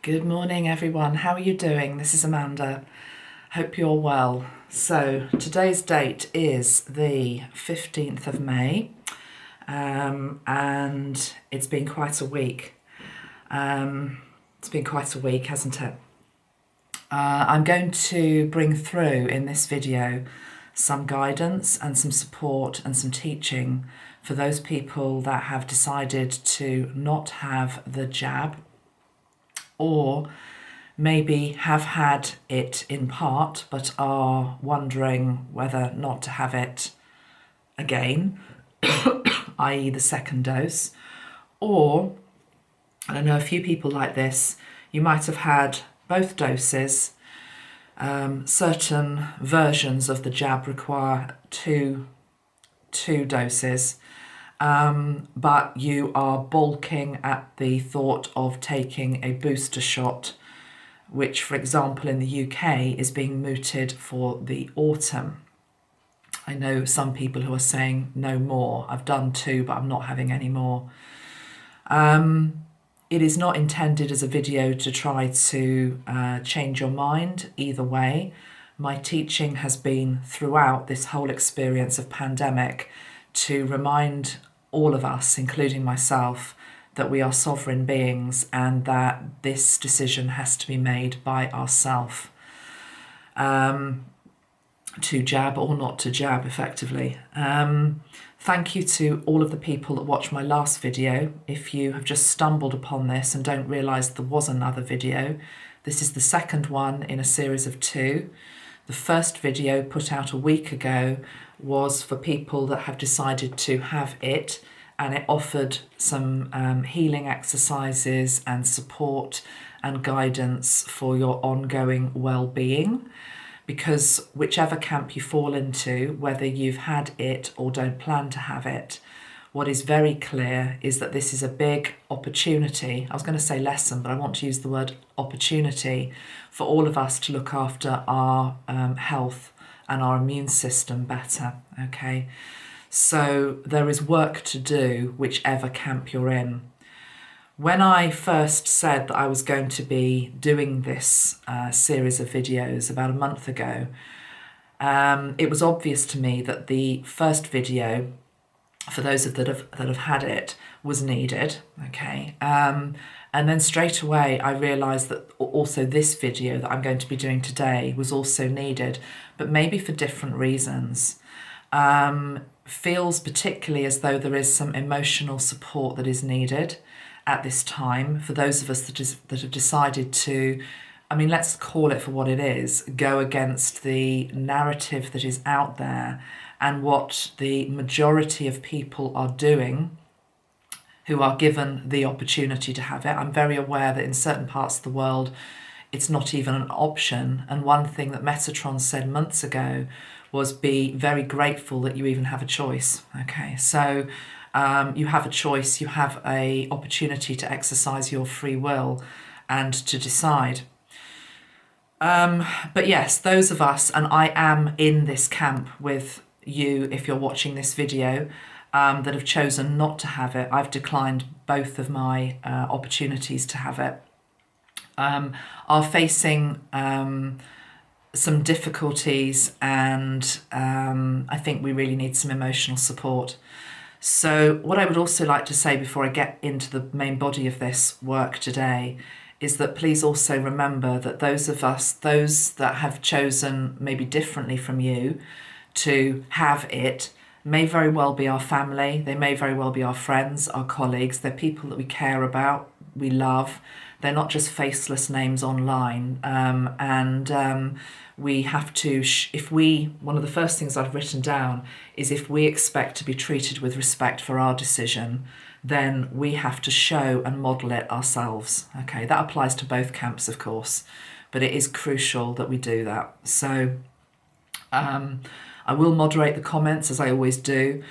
Good morning, everyone. How are you doing? This is Amanda. Hope you're well. So today's date is the 15th of May, and it's been quite a week. It's been quite a week, hasn't it? I'm going to bring through in this video some guidance and some support and some teaching for those people that have decided to not have the jab, or maybe have had it in part but are wondering whether not to have it again, i.e. the second dose. Or, and I know a few people like this, you might have had both doses. Certain versions of the jab require two doses, but you are balking at the thought of taking a booster shot, which, for example, in the UK is being mooted for the autumn. I know some people who are saying no more. I've done 2, but I'm not having any more. It is not intended as a video to try to change your mind either way. My teaching has been throughout this whole experience of pandemic to remind all of us, including myself, that we are sovereign beings and that this decision has to be made by ourselves, to jab or not to jab, effectively. Thank you to all of the people that watched my last video. If you have just stumbled upon this and don't realise there was another video, this is the second one in a series of 2. The first video, put out a week ago, was for people that have decided to have it, and it offered some healing exercises and support and guidance for your ongoing well-being. Because whichever camp you fall into, whether you've had it or don't plan to have it, what is very clear is that this is a big opportunity. I was going to say lesson, but I want to use the word opportunity for all of us to look after our health and our immune system better, okay? So there is work to do, whichever camp you're in. When I first said that I was going to be doing this series of videos about a month ago, it was obvious to me that the first video, for those that have had it, was needed, okay? And then straight away I realised that also this video that I'm going to be doing today was also needed, but maybe for different reasons. Feels particularly as though there is some emotional support that is needed at this time for those of us that have decided to, I mean, let's call it for what it is, go against the narrative that is out there and what the majority of people are doing who are given the opportunity to have it. I'm very aware that in certain parts of the world it's not even an option, and one thing that Metatron said months ago was be very grateful that you even have a choice, okay? So you have a choice, you have an opportunity to exercise your free will and to decide. But yes, those of us, and I am in this camp with you if you're watching this video, that have chosen not to have it. I've declined both of my opportunities to have it, are facing some difficulties, and I think we really need some emotional support. So what I would also like to say before I get into the main body of this work today is that please also remember that those that have chosen maybe differently from you to have it may very well be our family, they may very well be our friends, our colleagues, they're people that we care about, we love. They're not just faceless names online, we have to, one of the first things I've written down is if we expect to be treated with respect for our decision, then we have to show and model it ourselves. Okay, that applies to both camps, of course, but it is crucial that we do that. So I will moderate the comments as I always do,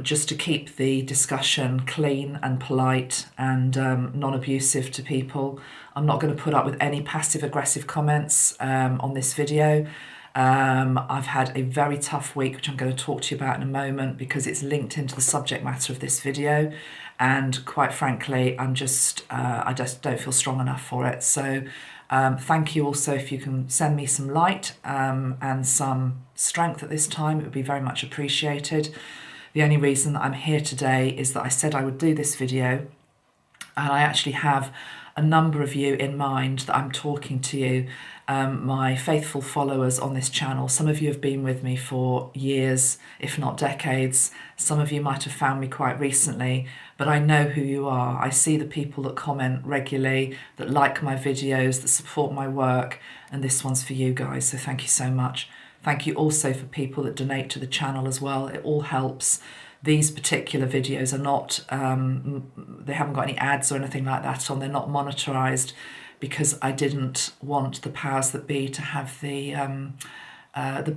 just to keep the discussion clean and polite and non-abusive to people. I'm not going to put up with any passive-aggressive comments on this video. I've had a very tough week, which I'm going to talk to you about in a moment because it's linked into the subject matter of this video. And quite frankly, I just don't feel strong enough for it. So thank you also if you can send me some light and some strength at this time. It would be very much appreciated. The only reason that I'm here today is that I said I would do this video, and I actually have a number of you in mind that I'm talking to you, my faithful followers on this channel. Some of you have been with me for years, if not decades. Some of you might have found me quite recently, but I know who you are. I see the people that comment regularly, that like my videos, that support my work, and this one's for you guys, so thank you so much. Thank you also for people that donate to the channel as well. It all helps. These particular videos are not, they haven't got any ads or anything like that on. They're not monetized because I didn't want the powers that be to have the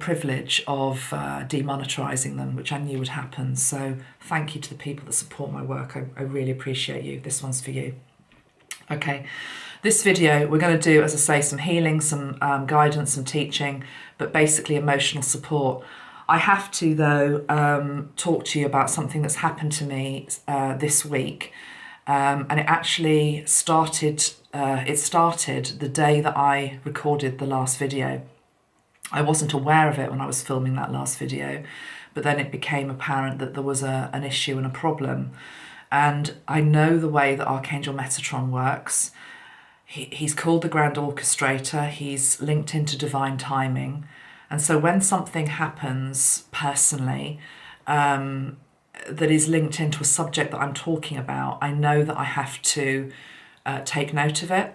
privilege of demonetizing them, which I knew would happen. So thank you to the people that support my work. I really appreciate you. This one's for you. Okay, this video we're going to do, as I say, some healing, some guidance, some teaching, but basically emotional support. I have to, though, talk to you about something that's happened to me this week, and it actually started. It started the day that I recorded the last video. I wasn't aware of it when I was filming that last video, but then it became apparent that there was an issue and a problem. And I know the way that Archangel Metatron works. He's called the Grand Orchestrator. He's linked into divine timing. And so when something happens personally that is linked into a subject that I'm talking about, I know that I have to take note of it.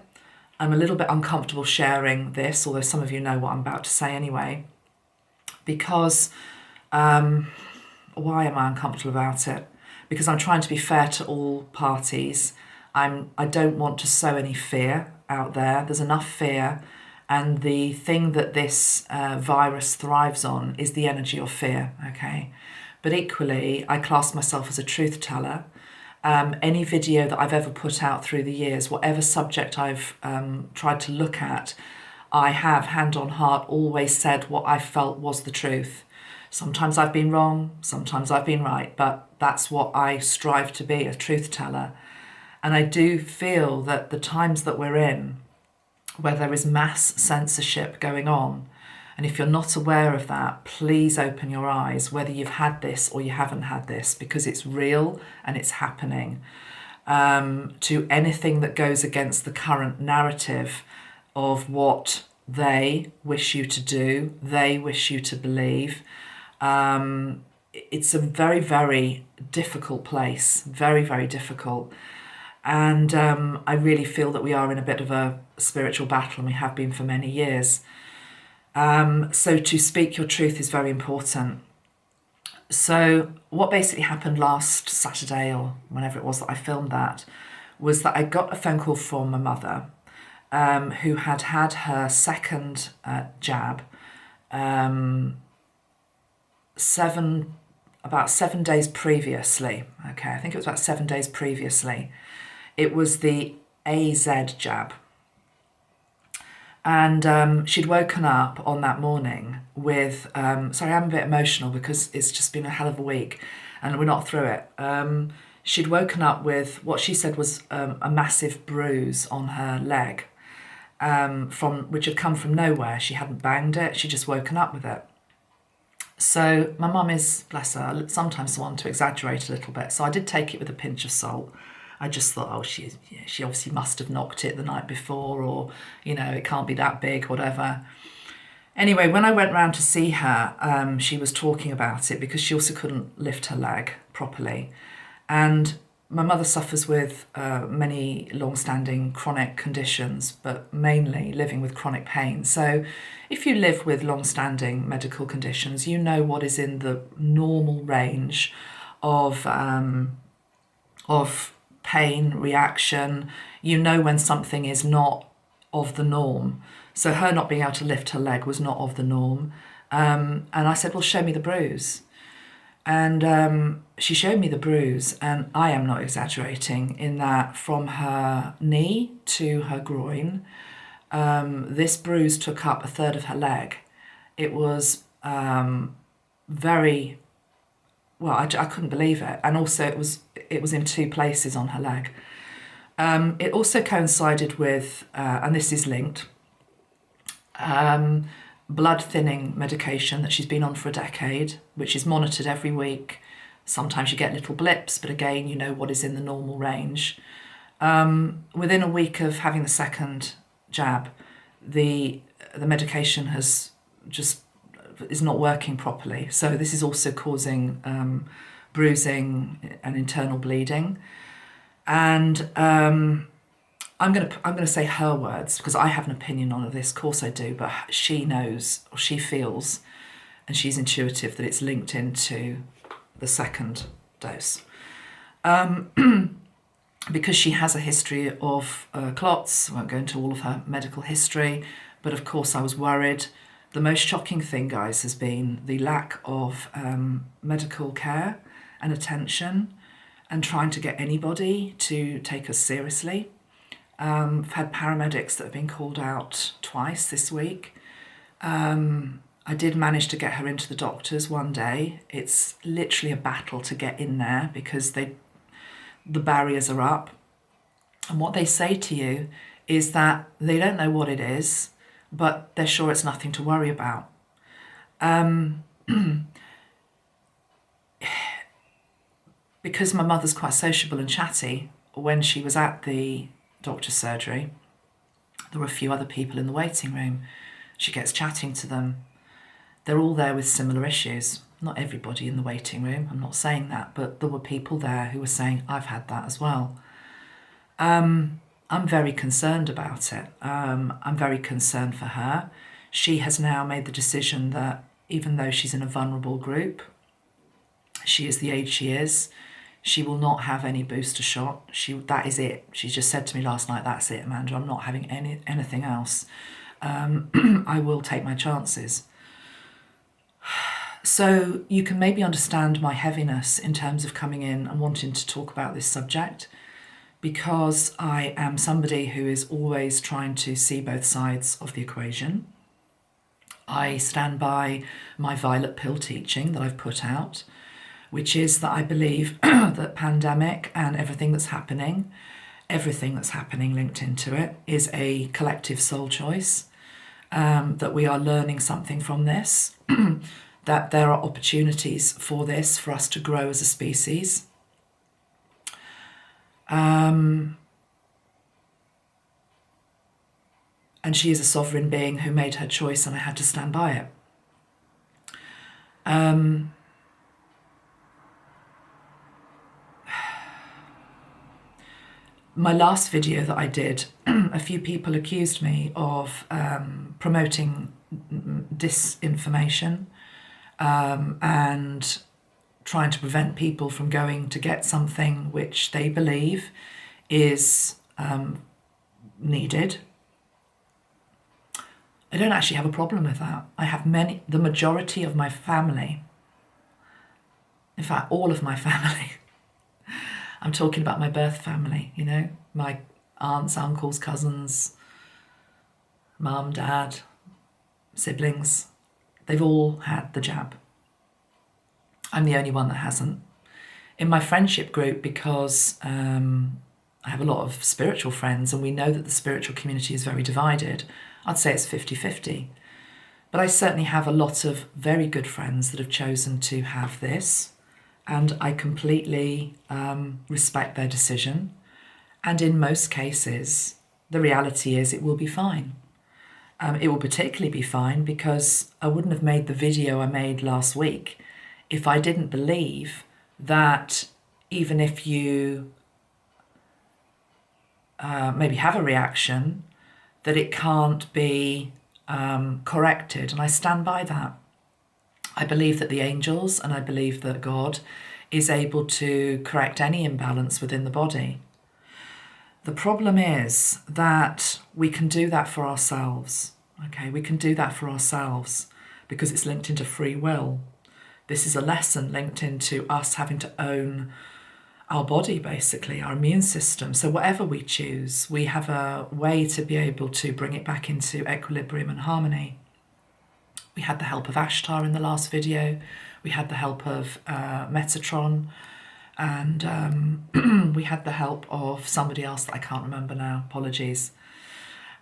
I'm a little bit uncomfortable sharing this, although some of you know what I'm about to say anyway, because why am I uncomfortable about it? Because I'm trying to be fair to all parties. I don't want to sow any fear out there. There's enough fear. And the thing that this virus thrives on is the energy of fear, okay? But equally, I class myself as a truth teller. Any video that I've ever put out through the years, whatever subject I've tried to look at, I have, hand on heart, always said what I felt was the truth. Sometimes I've been wrong, sometimes I've been right, but that's what I strive to be, a truth teller. And I do feel that the times that we're in, where there is mass censorship going on, and if you're not aware of that, please open your eyes, whether you've had this or you haven't had this, because it's real and it's happening. To anything that goes against the current narrative of what they wish you to do, they wish you to believe. It's a very, very difficult place, very, very difficult. And I really feel that we are in a bit of a spiritual battle, and we have been for many years. So to speak your truth is very important. So what basically happened last Saturday, or whenever it was that I filmed that, was that I got a phone call from my mother, who had had her second jab about 7 days previously. Okay, I think it was about 7 days previously. It was the AZ jab. And she'd woken up on that morning with, sorry, I'm a bit emotional because it's just been a hell of a week and we're not through it. She'd woken up with what she said was a massive bruise on her leg, which had come from nowhere. She hadn't banged it, she'd just woken up with it. So my mum is, bless her, sometimes one to exaggerate a little bit. So I did take it with a pinch of salt. I just thought, oh, she obviously must have knocked it the night before, or, you know, it can't be that big, whatever. Anyway, when I went round to see her, she was talking about it because she also couldn't lift her leg properly. And my mother suffers with many long-standing chronic conditions, but mainly living with chronic pain. So if you live with long-standing medical conditions, you know what is in the normal range of pain, reaction. You know when something is not of the norm. So her not being able to lift her leg was not of the norm. And I said, well, show me the bruise. And she showed me the bruise, and I am not exaggerating in that from her knee to her groin, this bruise took up a third of her leg. It was very, well, I couldn't believe it. And also it was in 2 places on her leg. It also coincided with, and this is linked, blood thinning medication that she's been on for a decade, which is monitored every week. Sometimes you get little blips, but again, you know what is in the normal range. Within a week of having the second jab, the medication is not working properly. So this is also causing bruising and internal bleeding. And I'm gonna say her words, because I have an opinion on this. Of course I do, but she knows, or she feels, and she's intuitive that it's linked into the second dose. Because she has a history of clots. I won't go into all of her medical history, but of course I was worried. The most shocking thing, guys, has been the lack of medical care and attention, and trying to get anybody to take us seriously. I've had paramedics that have been called out twice this week. I did manage to get her into the doctors one day. It's literally a battle to get in there because the barriers are up. And what they say to you is that they don't know what it is, but they're sure it's nothing to worry about. Because my mother's quite sociable and chatty, when she was at the doctor's surgery, there were a few other people in the waiting room. She gets chatting to them. They're all there with similar issues. Not everybody in the waiting room, I'm not saying that, but there were people there who were saying, I've had that as well. I'm very concerned about it. I'm very concerned for her. She has now made the decision that even though she's in a vulnerable group, she is the age she is, she will not have any booster shot. That is it. She just said to me last night, that's it, Amanda, I'm not having anything else. I will take my chances. So you can maybe understand my heaviness in terms of coming in and wanting to talk about this subject, because I am somebody who is always trying to see both sides of the equation. I stand by my violet pill teaching that I've put out, which is that I believe that pandemic and everything that's happening linked into it, is a collective soul choice, that we are learning something from this, that there are opportunities for this, for us to grow as a species. And she is a sovereign being who made her choice, and I had to stand by it. My last video that I did, a few people accused me of promoting disinformation and trying to prevent people from going to get something which they believe is needed. I don't actually have a problem with that. I have the majority of my family, in fact, all of my family, I'm talking about my birth family, you know, my aunts, uncles, cousins, mum, dad, siblings, they've all had the jab. I'm the only one that hasn't. In my friendship group, because I have a lot of spiritual friends and we know that the spiritual community is very divided, I'd say it's 50-50. But I certainly have a lot of very good friends that have chosen to have this, and I completely respect their decision. And in most cases, the reality is it will be fine. It will particularly be fine because I wouldn't have made the video I made last week if I didn't believe that even if you maybe have a reaction, that it can't be corrected. And I stand by that. I believe that the angels and I believe that God is able to correct any imbalance within the body. The problem is that we can do that for ourselves. Okay, we can do that for ourselves because it's linked into free will. This is a lesson linked into us having to own our body, basically, our immune system. So whatever we choose, we have a way to be able to bring it back into equilibrium and harmony. We had the help of Ashtar in the last video. We had the help of Metatron. And we had the help of somebody else that I can't remember now. Apologies.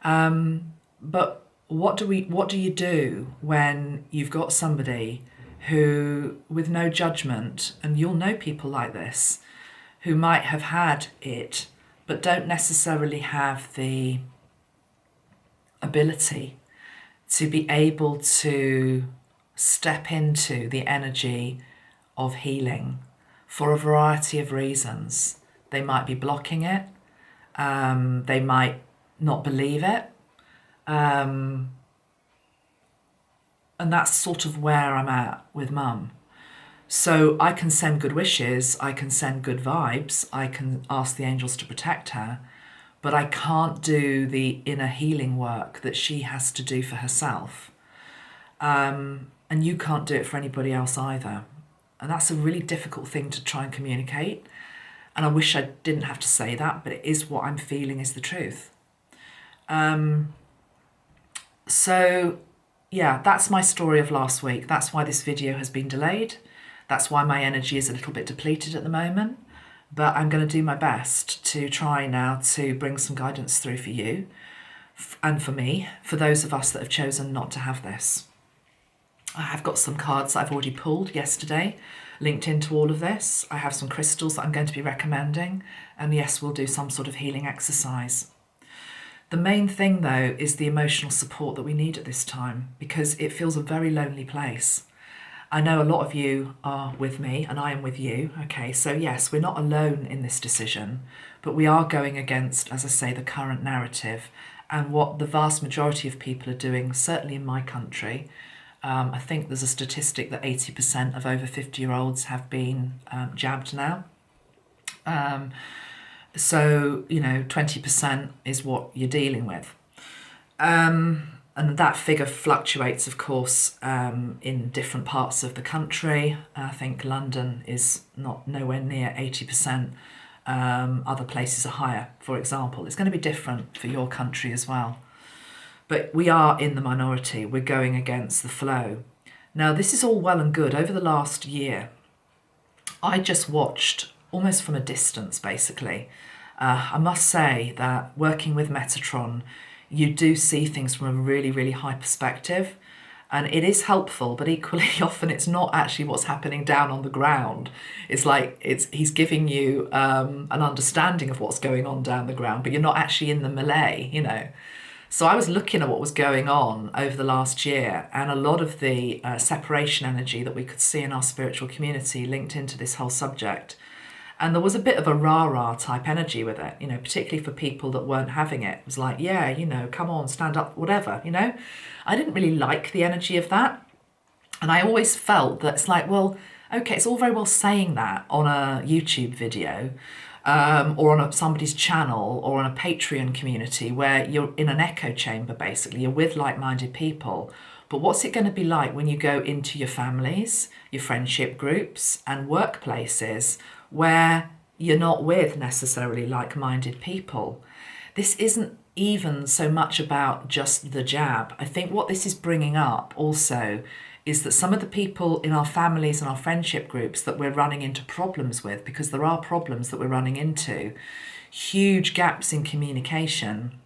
But what do you do when you've got somebody who, with no judgment, and you'll know people like this, who might have had it, but don't necessarily have the ability to be able to step into the energy of healing for a variety of reasons. They might be blocking it. They might not believe it. And that's sort of where I'm at with Mum. So I can send good wishes, I can send good vibes, I can ask the angels to protect her, but I can't do the inner healing work that she has to do for herself. And you can't do it for anybody else either. And that's a really difficult thing to try and communicate. And I wish I didn't have to say that, but it is what I'm feeling is the truth. So yeah, that's my story of last week. That's why this video has been delayed. That's why my energy is a little bit depleted at the moment. But I'm going to do my best to try now to bring some guidance through for you and for me, for those of us that have chosen not to have this. I have got some cards that I've already pulled yesterday, linked into all of this. I have some crystals that I'm going to be recommending. And yes, we'll do some sort of healing exercise. The main thing, though, is the emotional support that we need at this time, because it feels a very lonely place. I know a lot of you are with me and I am with you. Okay, so yes, we're not alone in this decision, but we are going against, as I say, the current narrative and what the vast majority of people are doing, certainly in my country. I think there's a statistic that 80% of over 50-year-olds have been jabbed now. So, 20% is what you're dealing with. And that figure fluctuates, of course, in different parts of the country. I think London is nowhere near 80%. Other places are higher, for example. It's going to be different for your country as well. But we are in the minority. We're going against the flow. Now, this is all well and good. Over the last year, I just watched, almost from a distance, basically. I must say that working with Metatron, you do see things from a really, really high perspective. And it is helpful, but equally often it's not actually what's happening down on the ground. It's like he's giving you an understanding of what's going on down the ground, but you're not actually in the melee, So I was looking at what was going on over the last year, and a lot of the separation energy that we could see in our spiritual community linked into this whole subject. And there was a bit of a rah-rah type energy with it, particularly for people that weren't having it. It was like, yeah, come on, stand up, whatever, I didn't really like the energy of that. And I always felt that it's like, well, okay, it's all very well saying that on a YouTube video or on somebody's channel or on a Patreon community where you're in an echo chamber, basically. You're with like-minded people. But what's it going to be like when you go into your families, your friendship groups and workplaces where you're not with necessarily like-minded people? This isn't even so much about just the jab. I think what this is bringing up also is that some of the people in our families and our friendship groups that we're running into problems with, because there are problems that we're running into, huge gaps in communication,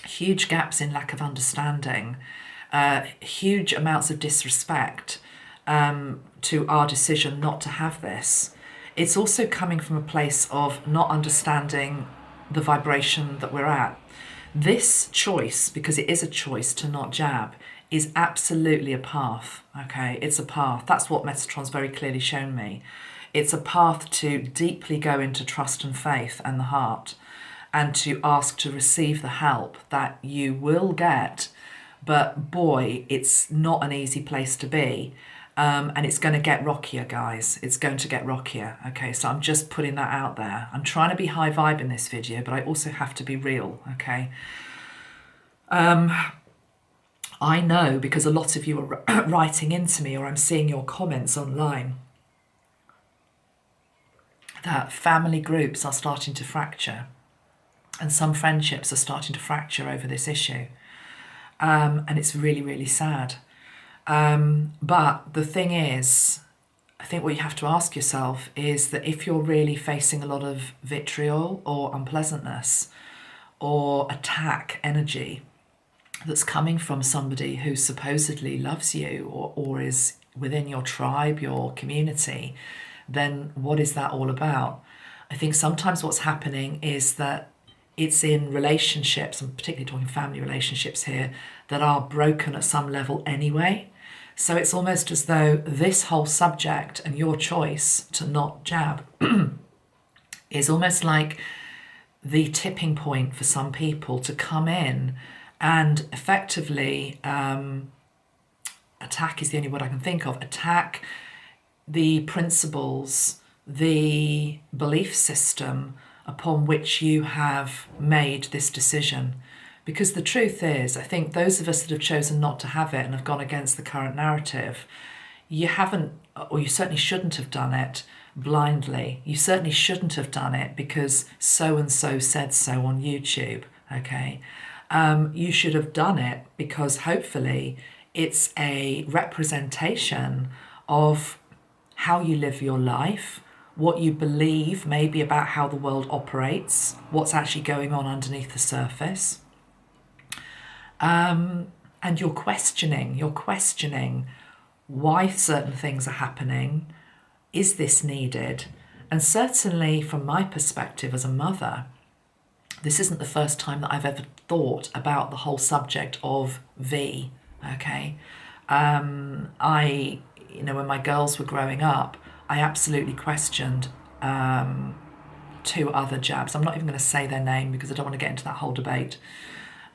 huge gaps in lack of understanding, huge amounts of disrespect to our decision not to have this. It's also coming from a place of not understanding the vibration that we're at. This choice, because it is a choice to not jab, is absolutely a path, okay? It's a path. That's what Metatron's very clearly shown me. It's a path to deeply go into trust and faith and the heart, and to ask to receive the help that you will get. But boy, it's not an easy place to be. And it's going to get rockier, guys. It's going to get rockier. Okay, so I'm just putting that out there. I'm trying to be high vibe in this video, but I also have to be real, okay? I know because a lot of you are writing into me, or I'm seeing your comments online, that family groups are starting to fracture and some friendships are starting to fracture over this issue. And it's really, really sad. But the thing is, I think what you have to ask yourself is that if you're really facing a lot of vitriol or unpleasantness or attack energy that's coming from somebody who supposedly loves you or is within your tribe, your community, then what is that all about? I think sometimes what's happening is that it's in relationships, and particularly talking family relationships here, that are broken at some level anyway. So it's almost as though this whole subject and your choice to not jab is almost like the tipping point for some people to come in and effectively attack is the only word I can think of, attack the principles, the belief system upon which you have made this decision. Because the truth is, I think those of us that have chosen not to have it and have gone against the current narrative, you haven't, or you certainly shouldn't have done it blindly. You certainly shouldn't have done it because so-and-so said so on YouTube, okay? You should have done it because hopefully it's a representation of how you live your life, what you believe maybe about how the world operates, what's actually going on underneath the surface. And you're questioning why certain things are happening. Is this needed? And certainly from my perspective as a mother, this isn't the first time that I've ever thought about the whole subject of V, okay? When my girls were growing up, I absolutely questioned 2 other jabs. I'm not even going to say their name because I don't want to get into that whole debate.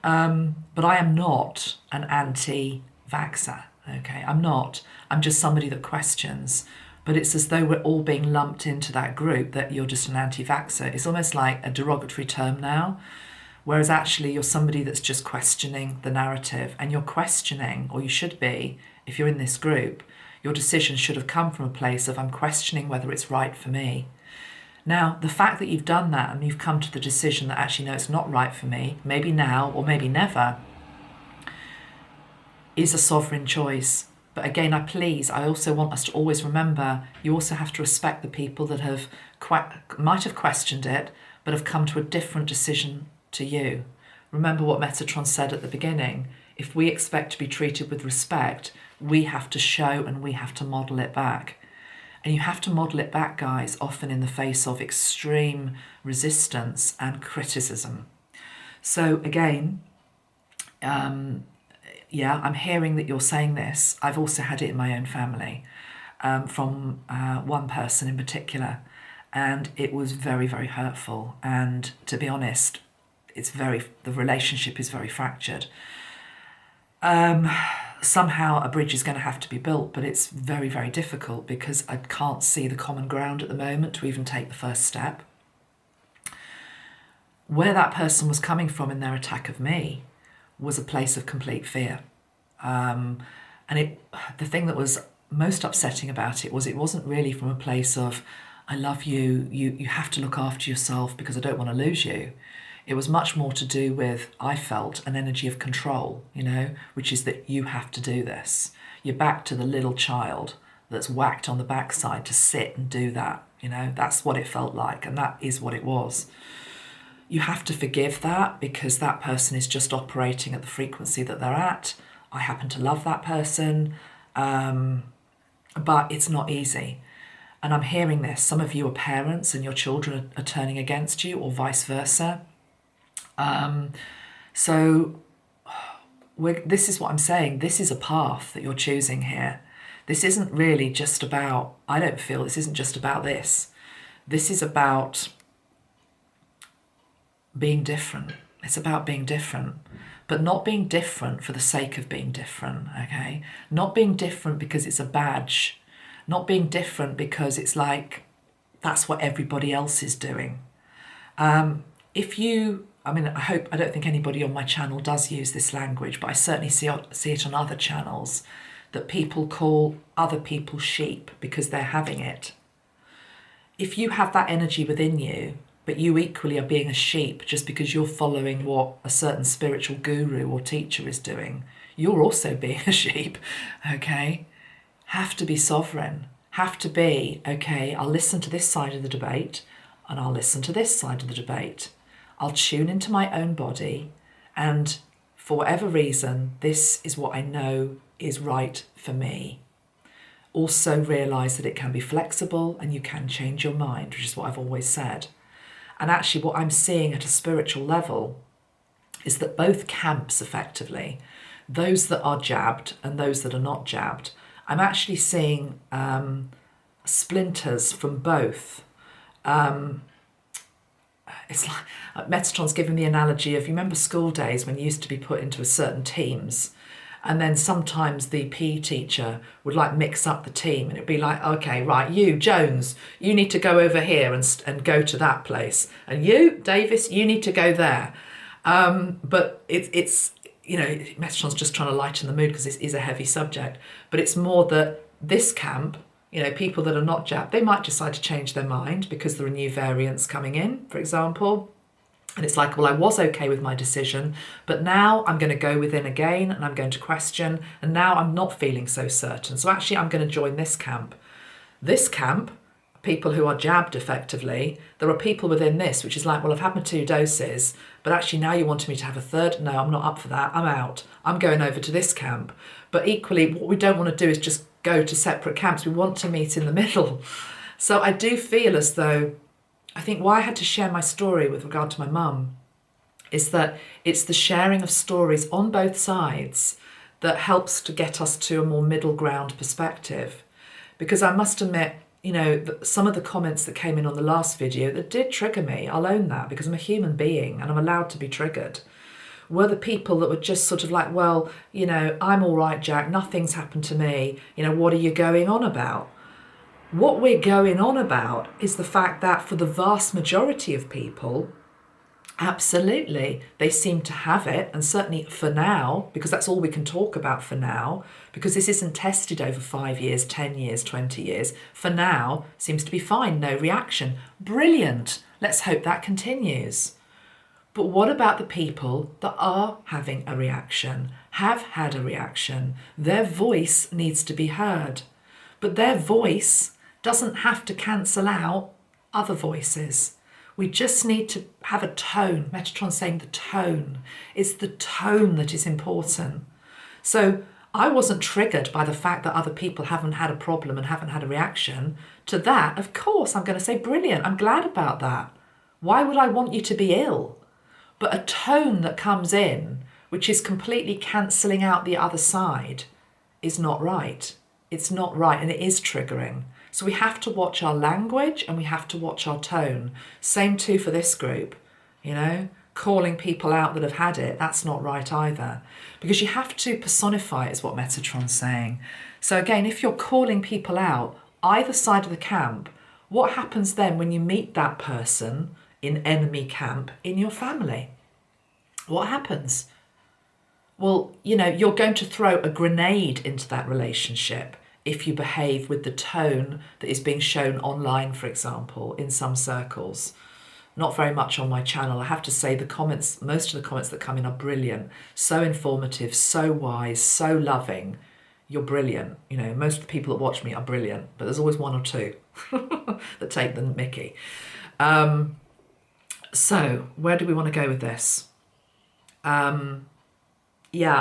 But I am not an anti-vaxxer, okay? I'm not. I'm just somebody that questions. But it's as though we're all being lumped into that group that you're just an anti-vaxxer. It's almost like a derogatory term now, whereas actually you're somebody that's just questioning the narrative. And you're questioning, or you should be, if you're in this group, your decision should have come from a place of I'm questioning whether it's right for me. Now, the fact that you've done that and you've come to the decision that actually, no, it's not right for me, maybe now or maybe never, is a sovereign choice. But again, I also want us to always remember, you also have to respect the people that have might have questioned it, but have come to a different decision to you. Remember what Metatron said at the beginning. If we expect to be treated with respect, we have to show and we have to model it back. And you have to model it back, guys, often in the face of extreme resistance and criticism. So again, I'm hearing that you're saying this. I've also had it in my own family from one person in particular. And it was very, very hurtful. And to be honest, the relationship is very fractured. Somehow a bridge is going to have to be built, but it's very, very difficult because I can't see the common ground at the moment to even take the first step. Where that person was coming from in their attack of me was a place of complete fear. The thing that was most upsetting about it wasn't really from a place of, I love you, you have to look after yourself because I don't want to lose you. It was much more to do with, I felt, an energy of control, which is that you have to do this. You're back to the little child that's whacked on the backside to sit and do that. That's what it felt like, and that is what it was. You have to forgive that because that person is just operating at the frequency that they're at. I happen to love that person, but it's not easy. And I'm hearing this. Some of you are parents and your children are turning against you, or vice versa. This is what I'm saying. This is a path that you're choosing here. This isn't really just about, I don't feel this isn't just about this. This is about being different. It's about being different, but not being different for the sake of being different, okay? Not being different because it's a badge. Not being different because it's like, that's what everybody else is doing. I don't think anybody on my channel does use this language, but I certainly see it on other channels, that people call other people sheep because they're having it. If you have that energy within you, but you equally are being a sheep just because you're following what a certain spiritual guru or teacher is doing, you're also being a sheep, okay? Have to be sovereign, have to be, okay, I'll listen to this side of the debate and I'll listen to this side of the debate. I'll tune into my own body, and for whatever reason, this is what I know is right for me. Also realise that it can be flexible and you can change your mind, which is what I've always said. And actually what I'm seeing at a spiritual level is that both camps, effectively, those that are jabbed and those that are not jabbed, I'm actually seeing splinters from both. It's like Metatron's given the analogy of, you remember school days when you used to be put into a certain teams, and then sometimes the PE teacher would like mix up the team, and it'd be like, okay, right, you, Jones, you need to go over here and go to that place. And you, Davis, you need to go there. But it's you know, Metatron's just trying to lighten the mood because this is a heavy subject. But it's more that this camp, you know, people that are not jabbed, they might decide to change their mind because there are new variants coming in, for example. And it's like, well, I was okay with my decision, but now I'm going to go within again and I'm going to question, and now I'm not feeling so certain. So actually, I'm going to join this camp. This camp, people who are jabbed effectively, there are people within this, which is like, well, I've had my 2 doses, but actually now you wanted me to have a third? No, I'm not up for that. I'm out. I'm going over to this camp. But equally, what we don't want to do is just go to separate camps. We want to meet in the middle. So I do feel as though, I think why I had to share my story with regard to my mum is that it's the sharing of stories on both sides that helps to get us to a more middle ground perspective. Because I must admit, you know, some of the comments that came in on the last video that did trigger me, I'll own that because I'm a human being and I'm allowed to be triggered, were the people that were just sort of like, well, you know, I'm all right, Jack, nothing's happened to me, you know, what are you going on about? What we're going on about is the fact that for the vast majority of people, absolutely, they seem to have it, and certainly for now, because that's all we can talk about for now, because this isn't tested over 5 years, 10 years, 20 years, for now, seems to be fine, no reaction. Brilliant, let's hope that continues. But what about the people that are having a reaction, have had a reaction? Their voice needs to be heard, but their voice doesn't have to cancel out other voices. We just need to have a tone. Metatron's saying the tone. It's the tone that is important. So I wasn't triggered by the fact that other people haven't had a problem and haven't had a reaction to that. Of course, I'm going to say, brilliant. I'm glad about that. Why would I want you to be ill? But a tone that comes in, which is completely cancelling out the other side, is not right. It's not right, and it is triggering. So we have to watch our language and we have to watch our tone. Same too for this group, you know, calling people out that have had it, that's not right either. Because you have to personify it, is what Metatron's saying. So again, if you're calling people out, either side of the camp, what happens then when you meet that person in enemy camp in your family? What happens? Well, you know, you're going to throw a grenade into that relationship if you behave with the tone that is being shown online, for example, in some circles. Not very much on my channel. I have to say the comments, most of the comments that come in are brilliant, so informative, so wise, so loving. You're brilliant. You know, most of the people that watch me are brilliant, but there's always one or two that take the mickey. So where do we want to go with this? Yeah,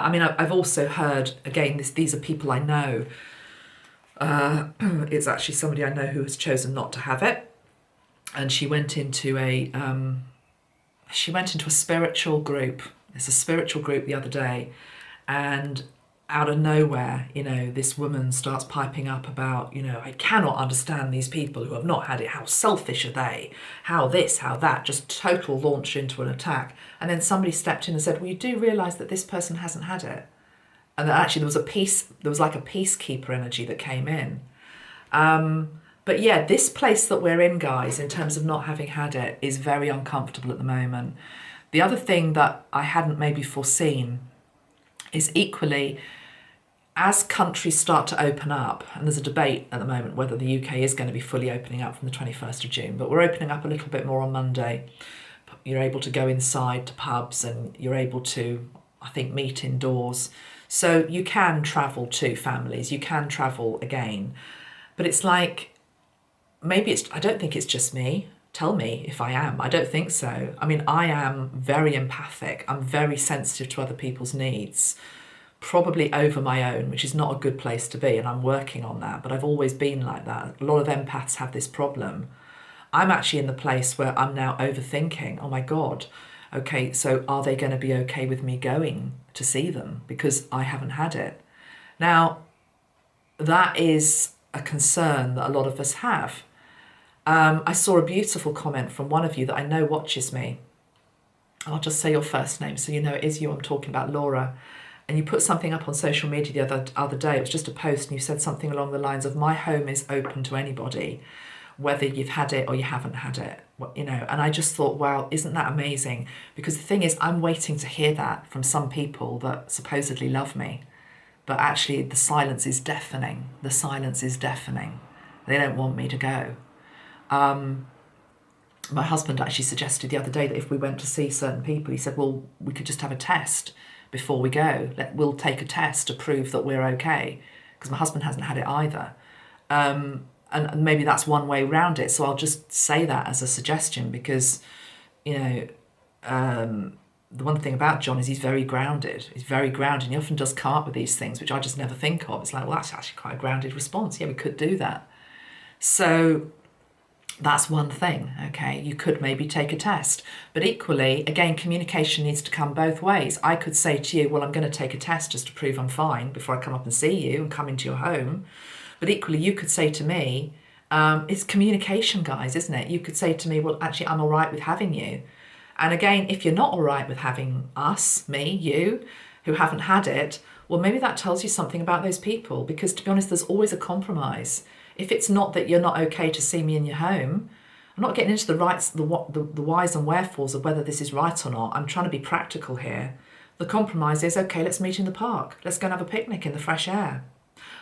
I mean, I've also heard, again, these are people I know. It's actually somebody I know who has chosen not to have it, and she went into a spiritual group. It's a spiritual group the other day, and out of nowhere, you know, this woman starts piping up about, you know, I cannot understand these people who have not had it. How selfish are they? How this, how that? Just total launch into an attack. And then somebody stepped in and said, well, you do realise that this person hasn't had it. And that actually there was like a peacekeeper energy that came in. But yeah, this place that we're in, guys, in terms of not having had it, is very uncomfortable at the moment. The other thing that I hadn't maybe foreseen is equally, as countries start to open up, and there's a debate at the moment whether the UK is going to be fully opening up from the 21st of June, but we're opening up a little bit more on Monday. You're able to go inside to pubs and you're able to, I think, meet indoors. So you can travel to families, you can travel again, but it's like, maybe I don't think it's just me. Tell me if I am. I don't think so. I mean, I am very empathic. I'm very sensitive to other people's needs, probably over my own, which is not a good place to be. And I'm working on that, but I've always been like that. A lot of empaths have this problem. I'm actually in the place where I'm now overthinking, oh my God, okay, so are they going to be okay with me going to see them? Because I haven't had it. Now, that is a concern that a lot of us have. I saw a beautiful comment from one of you that I know watches me. I'll just say your first name so you know it is you I'm talking about, Laura. And you put something up on social media the other day. It was just a post, and you said something along the lines of, my home is open to anybody, whether you've had it or you haven't had it, you know. And I just thought, wow, isn't that amazing? Because the thing is, I'm waiting to hear that from some people that supposedly love me. But actually, the silence is deafening. The silence is deafening. They don't want me to go. My husband actually suggested the other day that if we went to see certain people, he said, well, we could just have a test before we go. We'll take a test to prove that we're okay, because my husband hasn't had it either. And maybe that's one way around it. So I'll just say that as a suggestion, because, you know, the one thing about John is he's very grounded. He's very grounded. He often does come up with these things, which I just never think of. It's like, well, that's actually quite a grounded response. Yeah, we could do that. So that's one thing, okay? You could maybe take a test. But equally, again, communication needs to come both ways. I could say to you, well, I'm going to take a test just to prove I'm fine before I come up and see you and come into your home. But equally, you could say to me, it's communication, guys, isn't it? You could say to me, well, actually, I'm all right with having you. And again, if you're not all right with having us, me, you, who haven't had it, well, maybe that tells you something about those people. Because to be honest, there's always a compromise. If it's not that you're not okay to see me in your home, I'm not getting into the rights, the whys and wherefores of whether this is right or not. I'm trying to be practical here. The compromise is, okay, let's meet in the park. Let's go and have a picnic in the fresh air.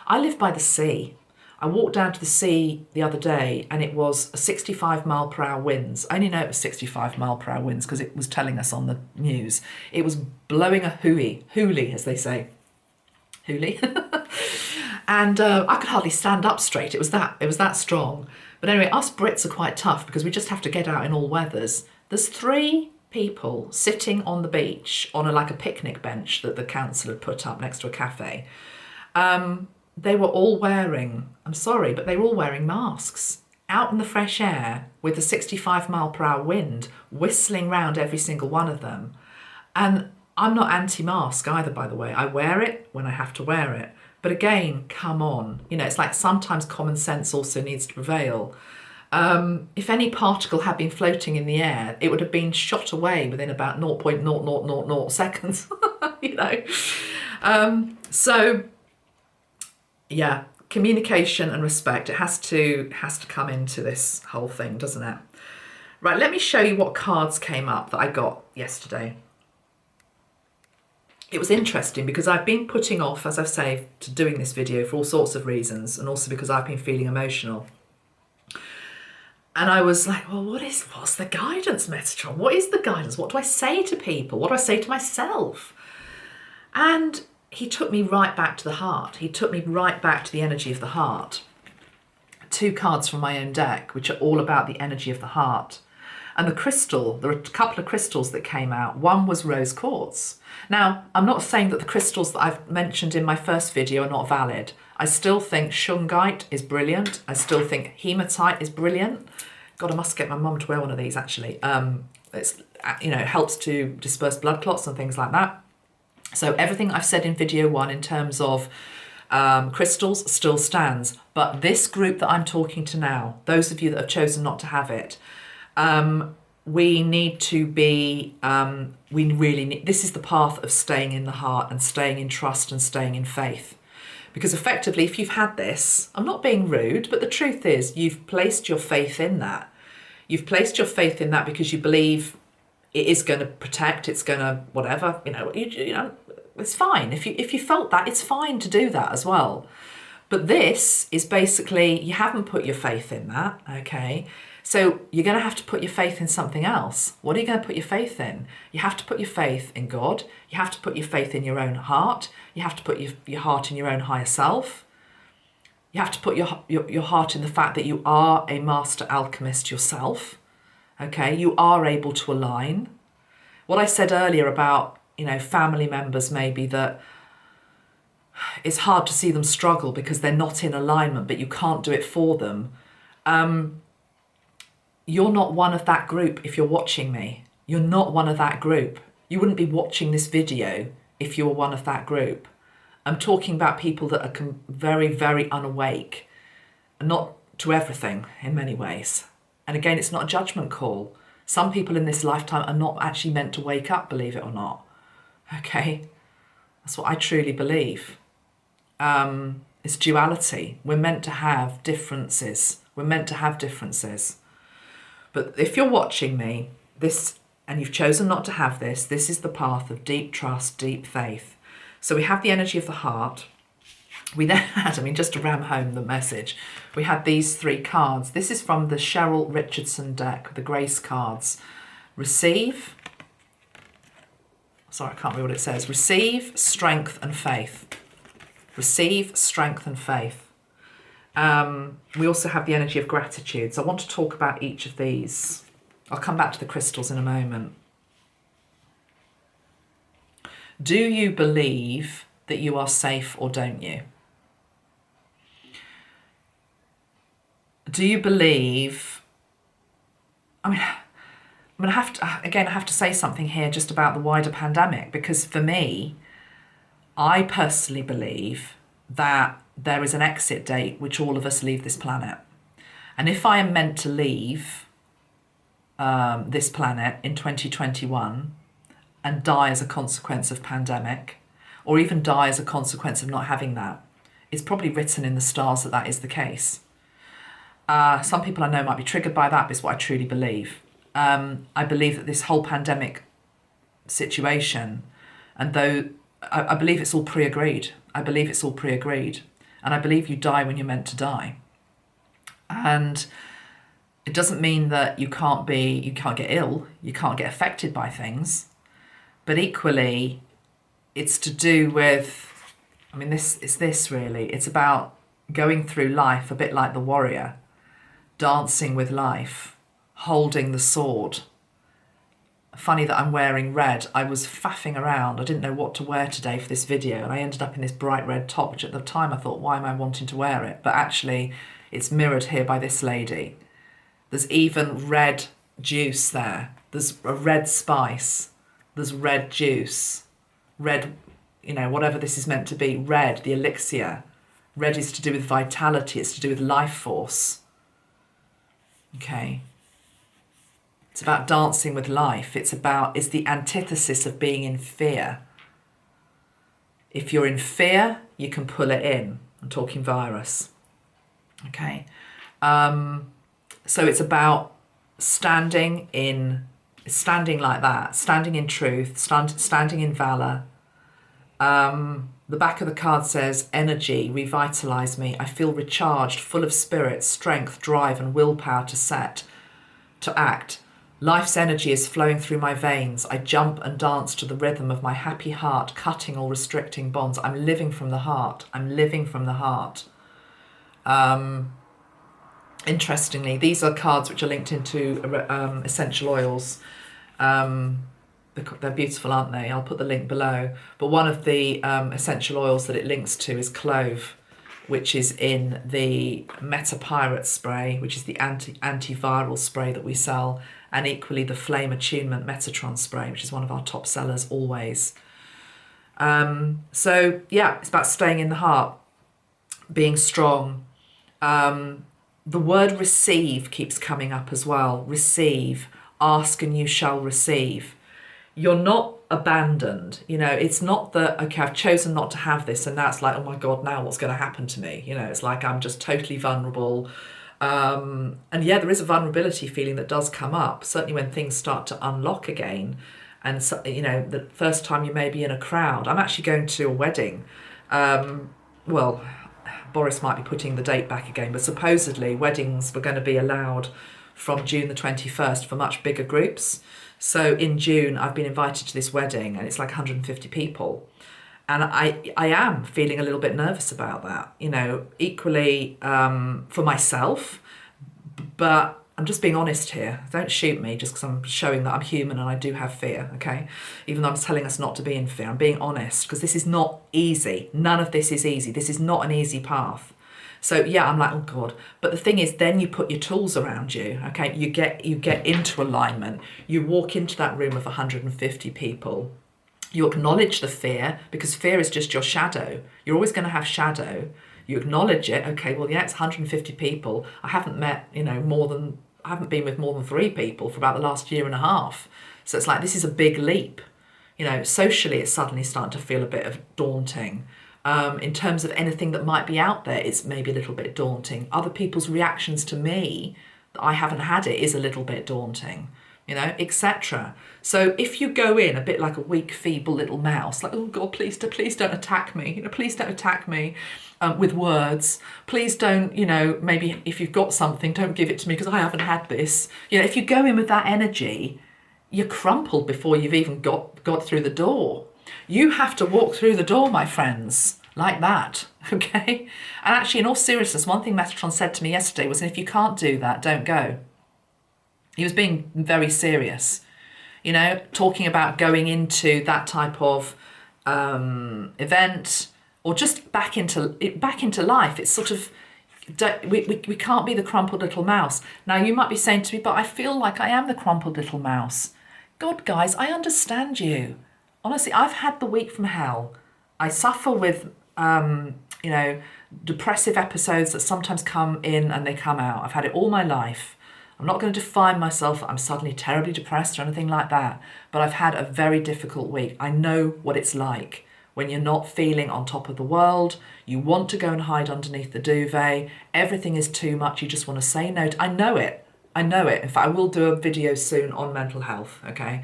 I live by the sea. I walked down to the sea the other day, and it was a 65 mile per hour winds. I only know it was 65 mile per hour winds because it was telling us on the news. It was blowing a hoolie, as they say. Hoolie. And I could hardly stand up straight. It was that strong. But anyway, us Brits are quite tough because we just have to get out in all weathers. There's 3 people sitting on the beach on like a picnic bench that the council had put up next to a cafe. They were all wearing, I'm sorry, but they were all wearing masks out in the fresh air with a 65 mile per hour wind whistling round every single one of them. And I'm not anti-mask either, by the way. I wear it when I have to wear it. But again, come on. You know, it's like sometimes common sense also needs to prevail. If any particle had been floating in the air, it would have been shot away within about 0.0000 seconds, you know. So, yeah, communication and respect, it has to come into this whole thing, doesn't it? Right, let me show you what cards came up that I got yesterday. It was interesting because I've been putting off, as I've said, to doing this video for all sorts of reasons, and also because I've been feeling emotional. And I was like, well, what's the guidance, Metatron? What is the guidance? What do I say to people? What do I say to myself? And he took me right back to the heart. He took me right back to the energy of the heart. 2 cards from my own deck, which are all about the energy of the heart. And the crystal, there are a couple of crystals that came out. One was rose quartz. Now, I'm not saying that the crystals that I've mentioned in my first video are not valid. I still think shungite is brilliant. I still think hematite is brilliant. God, I must get my mum to wear one of these, actually. It's, you know, it helps to disperse blood clots and things like that. So everything I've said in video 1 in terms of crystals still stands. But this group that I'm talking to now, those of you that have chosen not to have it, we need to be, we really need, this is the path of staying in the heart and staying in trust and staying in faith. Because effectively, if you've had this, I'm not being rude, but the truth is you've placed your faith in that. You've placed your faith in that because you believe it is going to protect, it's going to whatever, you know, it's fine. If you felt that, it's fine to do that as well. But this is basically, you haven't put your faith in that, okay? So you're going to have to put your faith in something else. What are you going to put your faith in? You have to put your faith in God. You have to put your faith in your own heart. You have to put your heart in your own higher self. You have to put your heart in the fact that you are a master alchemist yourself, okay? You are able to align. What I said earlier about, family members maybe that it's hard to see them struggle because they're not in alignment, but you can't do it for them. You're not one of that group if you're watching me. You're not one of that group. You wouldn't be watching this video if you were one of that group. I'm talking about people that are very, very unawake, not to everything in many ways. And again, it's not a judgment call. Some people in this lifetime are not actually meant to wake up, believe it or not. Okay? That's what I truly believe. It's duality. We're meant to have differences. We're meant to have differences. But if you're watching me, and you've chosen not to have this is the path of deep trust, deep faith. So we have the energy of the heart. We then had, just to ram home the message, we had these 3 cards. This is from the Cheryl Richardson deck, the Grace cards. Receive. Sorry, I can't read what it says. Receive, strength and faith. Receive, strength and faith. We also have the energy of gratitude. So I want to talk about each of these. I'll come back to the crystals in a moment. Do you believe that you are safe or don't you? Do you believe... I have to say something here just about the wider pandemic, because for me, I personally believe that there is an exit date which all of us leave this planet. And if I am meant to leave this planet in 2021 and die as a consequence of pandemic, or even die as a consequence of not having that, it's probably written in the stars that is the case. Some people I know might be triggered by that, but it's what I truly believe. I believe that this whole pandemic situation, and though I believe it's all pre-agreed, and I believe you die when you're meant to die. And it doesn't mean that you can't get ill, you can't get affected by things, but equally it's to do with, it's about going through life a bit like the warrior, dancing with life, holding the sword. Funny that I'm wearing red. I was faffing around. I didn't know what to wear today for this video, and I ended up in this bright red top, which at the time I thought, why am I wanting to wear it? But actually, it's mirrored here by this lady. There's even red juice there. There's a red spice. There's red juice. Red, whatever this is meant to be. Red, the elixir. Red is to do with vitality. It's to do with life force. Okay. It's about dancing with life. It's the antithesis of being in fear. If you're in fear, you can pull it in. I'm talking virus. Okay. So it's about standing like that, standing in truth, standing in valor. The back of the card says, energy, revitalize me. I feel recharged, full of spirit, strength, drive, and willpower to act. Life's energy is flowing through my veins. I jump and dance to the rhythm of my happy heart, cutting all restricting bonds. I'm living from the heart. Interestingly, these are cards which are linked into essential oils. They're beautiful, aren't they? I'll put the link below. But one of the essential oils that it links to is clove, which is in the Metapyrite spray, which is the antiviral spray that we sell, and equally the Flame Attunement Metatron spray, which is one of our top sellers always. So yeah, it's about staying in the heart, being strong. The word receive keeps coming up as well. Receive, ask and you shall receive. You're not abandoned. It's not that, okay, I've chosen not to have this and now it's like, oh my God, now what's going to happen to me? It's like I'm just totally vulnerable. And yeah, there is a vulnerability feeling that does come up, certainly when things start to unlock again. And so, the first time you may be in a crowd. I'm actually going to a wedding. Boris might be putting the date back again, but supposedly weddings were going to be allowed from June the 21st for much bigger groups. So in June, I've been invited to this wedding and it's like 150 people. And I am feeling a little bit nervous about that, you know, equally for myself, but I'm just being honest here. Don't shoot me just because I'm showing that I'm human and I do have fear, okay? Even though I'm telling us not to be in fear, I'm being honest because this is not easy. None of this is easy. This is not an easy path. So yeah, I'm like, oh God. But the thing is, then you put your tools around you, okay? You get into alignment. You walk into that room of 150 people. You acknowledge the fear because fear is just your shadow. You're always going to have shadow. You acknowledge it. Okay, well, yeah, it's 150 people. I haven't met, you know, I haven't been with more than 3 people for about the last year and a half. So it's like, this is a big leap. You know, socially, it's suddenly starting to feel a bit of daunting. In terms of anything that might be out there, it's maybe a little bit daunting. Other people's reactions to me, that I haven't had it, is a little bit daunting, you know, etc. So if you go in a bit like a weak, feeble little mouse, like, oh God, please don't attack me, you know, please don't attack me with words. Please don't, you know, maybe if you've got something, don't give it to me because I haven't had this. You know, if you go in with that energy, you're crumpled before you've even got through the door. You have to walk through the door, my friends, like that, okay? And actually, in all seriousness, one thing Metatron said to me yesterday was, if you can't do that, don't go. He was being very serious, you know, talking about going into that type of event or just back into life. It's sort of, we can't be the crumpled little mouse. Now, you might be saying to me, but I feel like I am the crumpled little mouse. God, guys, I understand you. Honestly, I've had the week from hell. I suffer with, you know, depressive episodes that sometimes come in and they come out. I've had it all my life. I'm not going to define myself that I'm suddenly terribly depressed or anything like that, but I've had a very difficult week. I know what it's like when you're not feeling on top of the world. You want to go and hide underneath the duvet. Everything is too much. You just want to say no. I know it. I know it. In fact, I will do a video soon on mental health, okay?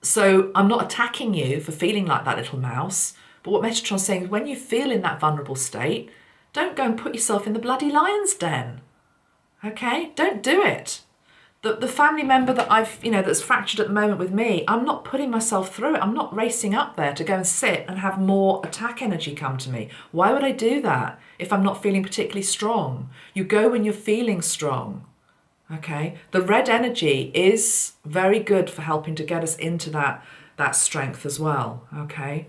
So I'm not attacking you for feeling like that little mouse, but what Metatron's saying is when you feel in that vulnerable state, don't go and put yourself in the bloody lion's den. Okay, don't do it. The family member that I've, you know, that's fractured at the moment with me, I'm not putting myself through it. I'm not racing up there to go and sit and have more attack energy come to me. Why would I do that if I'm not feeling particularly strong? You go when you're feeling strong. Okay, the red energy is very good for helping to get us into that strength as well. Okay,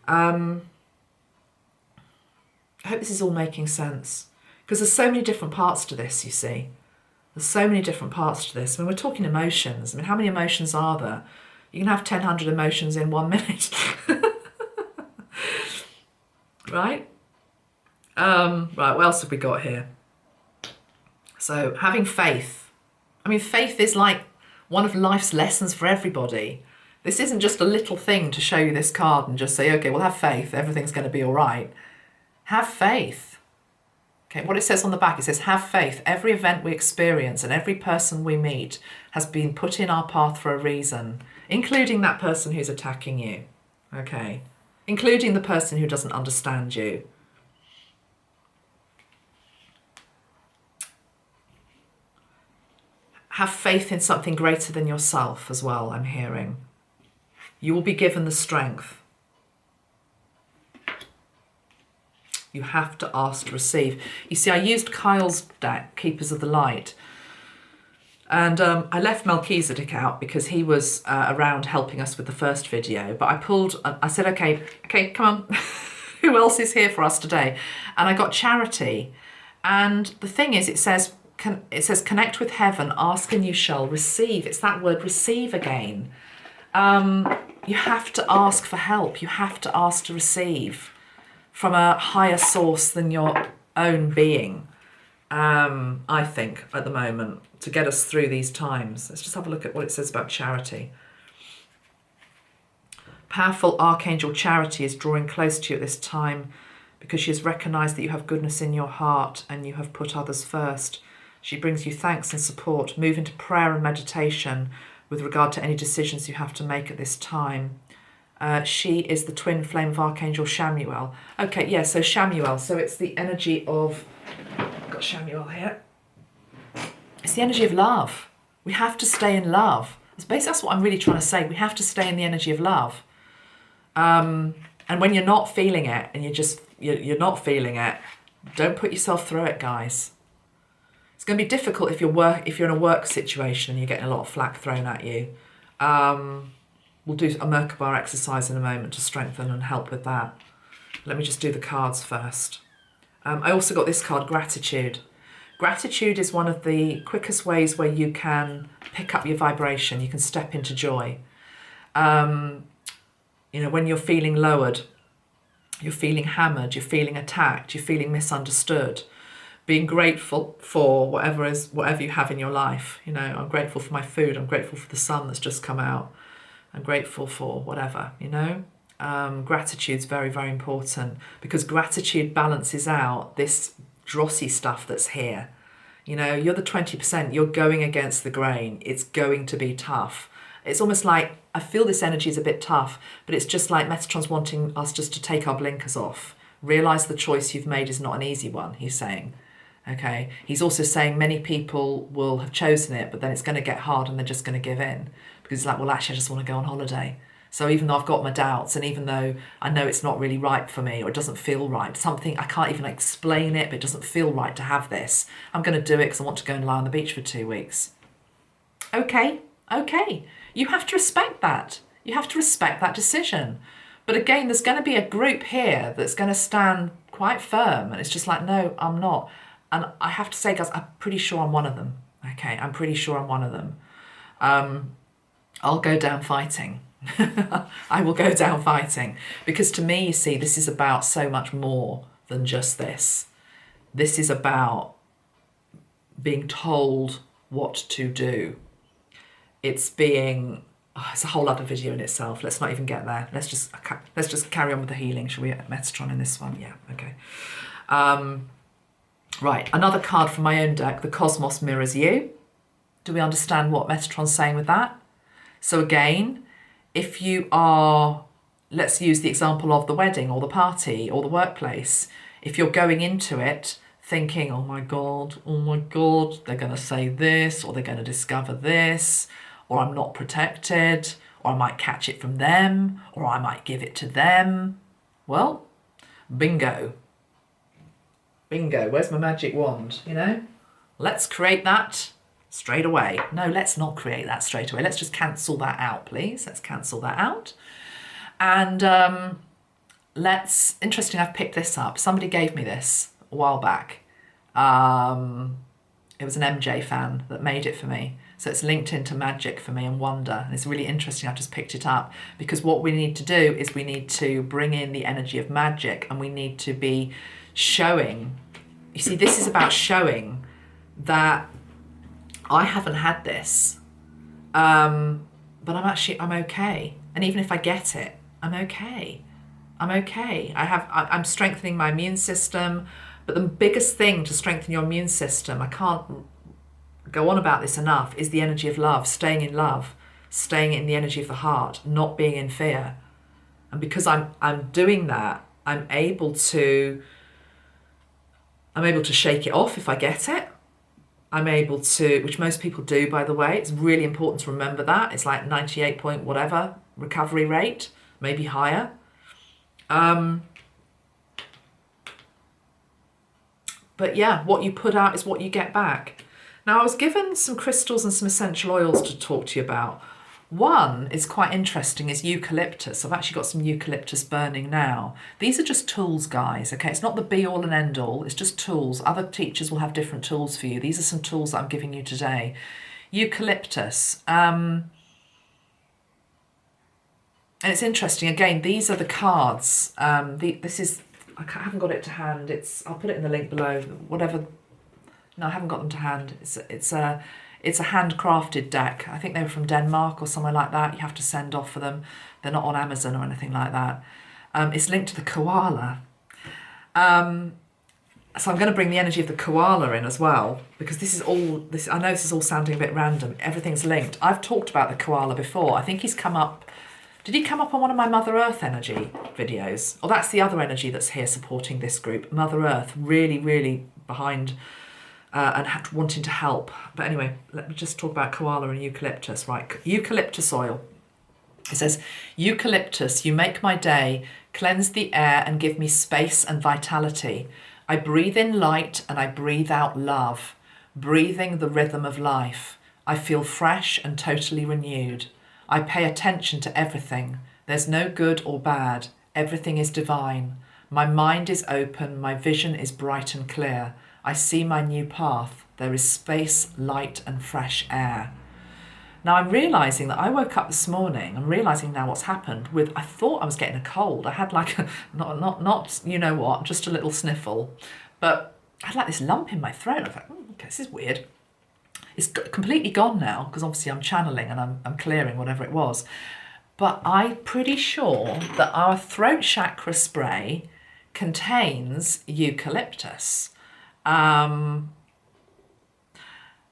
I hope this is all making sense. Because there's so many different parts to this, you see. There's so many different parts to this. I mean, we're talking emotions. I mean, how many emotions are there? You can have 1,000 emotions in 1 minute. Right? Right, what else have we got here? So, having faith. I mean, faith is like one of life's lessons for everybody. This isn't just a little thing to show you this card and just say, okay, well, have faith. Everything's going to be all right. Have faith. Okay, what it says on the back, it says, have faith. Every event we experience and every person we meet has been put in our path for a reason, including that person who's attacking you, okay? Including the person who doesn't understand you. Have faith in something greater than yourself as well, I'm hearing. You will be given the strength. You have to ask to receive. You see, I used Kyle's deck, Keepers of the Light. And I left Melchizedek out because he was around helping us with the first video. But I said, okay, come on. Who else is here for us today? And I got Charity. And the thing is, it says connect with heaven, ask and you shall receive. It's that word receive again. You have to ask for help. You have to ask to receive from a higher source than your own being, I think, at the moment, to get us through these times. Let's just have a look at what it says about Charity. Powerful Archangel Charity is drawing close to you at this time because she has recognized that you have goodness in your heart and you have put others first. She brings you thanks and support. Move into prayer and meditation with regard to any decisions you have to make at this time. She is the twin flame of Archangel Shamuel. Okay, yeah, so Shamuel. So it's the energy of... I've got Shamuel here. It's the energy of love. We have to stay in love. That's what I'm really trying to say. We have to stay in the energy of love. And when you're not feeling it, and you're not feeling it, don't put yourself through it, guys. It's going to be difficult if you're in a work situation and you're getting a lot of flack thrown at you. We'll do a Merkaba exercise in a moment to strengthen and help with that. Let me just do the cards first. I also got this card, Gratitude. Gratitude is one of the quickest ways where you can pick up your vibration. You can step into joy. When you're feeling lowered, you're feeling hammered, you're feeling attacked, you're feeling misunderstood, being grateful for whatever you have in your life. I'm grateful for my food. I'm grateful for the sun that's just come out. I'm grateful for whatever, Gratitude's very, very important, because gratitude balances out this drossy stuff that's here. You're the 20%, you're going against the grain. It's going to be tough. It's almost like, I feel this energy is a bit tough, but it's just like Metatron's wanting us just to take our blinkers off. Realise the choice you've made is not an easy one, he's saying. Okay. He's also saying many people will have chosen it, but then it's going to get hard and they're just going to give in. Because it's like, well, actually, I just want to go on holiday. So even though I've got my doubts, and even though I know it's not really right for me, or it doesn't feel right, something, I can't even explain it, but it doesn't feel right to have this, I'm going to do it because I want to go and lie on the beach for 2 weeks. Okay. You have to respect that. You have to respect that decision. But again, there's going to be a group here that's going to stand quite firm. And it's just like, no, I'm not. And I have to say, guys, I'm pretty sure I'm one of them. Okay, I'm pretty sure I'm one of them. I'll go down fighting. I will go down fighting. Because to me, you see, this is about so much more than just this. This is about being told what to do. It's a whole other video in itself. Let's not even get there. Let's just carry on with the healing. Shall we? Metatron in this one? Yeah, okay. Right, another card from my own deck. The Cosmos mirrors you. Do we understand what Metatron's saying with that? So again, if you are, let's use the example of the wedding or the party or the workplace. If you're going into it thinking, oh my God, they're going to say this, or they're going to discover this, or I'm not protected, or I might catch it from them, or I might give it to them. Well, bingo. Where's my magic wand, Let's create that straight away. No, let's not create that straight away. Let's just cancel that out, please. Let's cancel that out. And interesting, I've picked this up. Somebody gave me this a while back. It was an MJ fan that made it for me. So it's linked into magic for me and wonder. And it's really interesting. I've just picked it up because what we need to do is we need to bring in the energy of magic, and we need to be showing. You see, this is about showing that I haven't had this, but I'm okay. And even if I get it, I'm okay. I'm strengthening my immune system. But the biggest thing to strengthen your immune system, I can't go on about this enough, is the energy of love, staying in love, staying in the energy of the heart, not being in fear. And because I'm doing that, I'm able to shake it off if I get it. I'm able to, which most people do, by the way. It's really important to remember that. It's like 98 point whatever recovery rate, maybe higher. But yeah, what you put out is what you get back. Now, I was given some crystals and some essential oils to talk to you about. One is quite interesting, is eucalyptus. I've actually got some eucalyptus burning now. These are just tools, guys, okay? It's not the be-all and end-all. It's just tools. Other teachers will have different tools for you. These are some tools that I'm giving you today. Eucalyptus. And it's interesting. Again, these are the cards. This is... I haven't got it to hand. I'll put it in the link below. Whatever. No, I haven't got them to hand. It's a handcrafted deck. I think they were from Denmark or somewhere like that. You have to send off for them. They're not on Amazon or anything like that. It's linked to the koala. So I'm going to bring the energy of the koala in as well, because I know this is all sounding a bit random. Everything's linked. I've talked about the koala before. I think he's come up Did he come up on one of my Mother Earth energy videos? Or that's the other energy that's here supporting this group. Mother Earth, really, really behind and wanting to help. But anyway, let me just talk about koala and eucalyptus. Right, eucalyptus oil. It says, eucalyptus, you make my day, cleanse the air and give me space and vitality. I breathe in light and I breathe out love, breathing the rhythm of life. I feel fresh and totally renewed. I pay attention to everything. There's no good or bad. Everything is divine. My mind is open. My vision is bright and clear. I see my new path. There is space, light and fresh air. Now I'm realising that I woke up this morning, I'm realising now what's happened with, I thought I was getting a cold. I had like, not you know what, just a little sniffle, but I had like this lump in my throat. I was like, okay, this is weird. It's completely gone now because obviously I'm channeling and I'm clearing whatever it was. But I'm pretty sure that our throat chakra spray contains eucalyptus.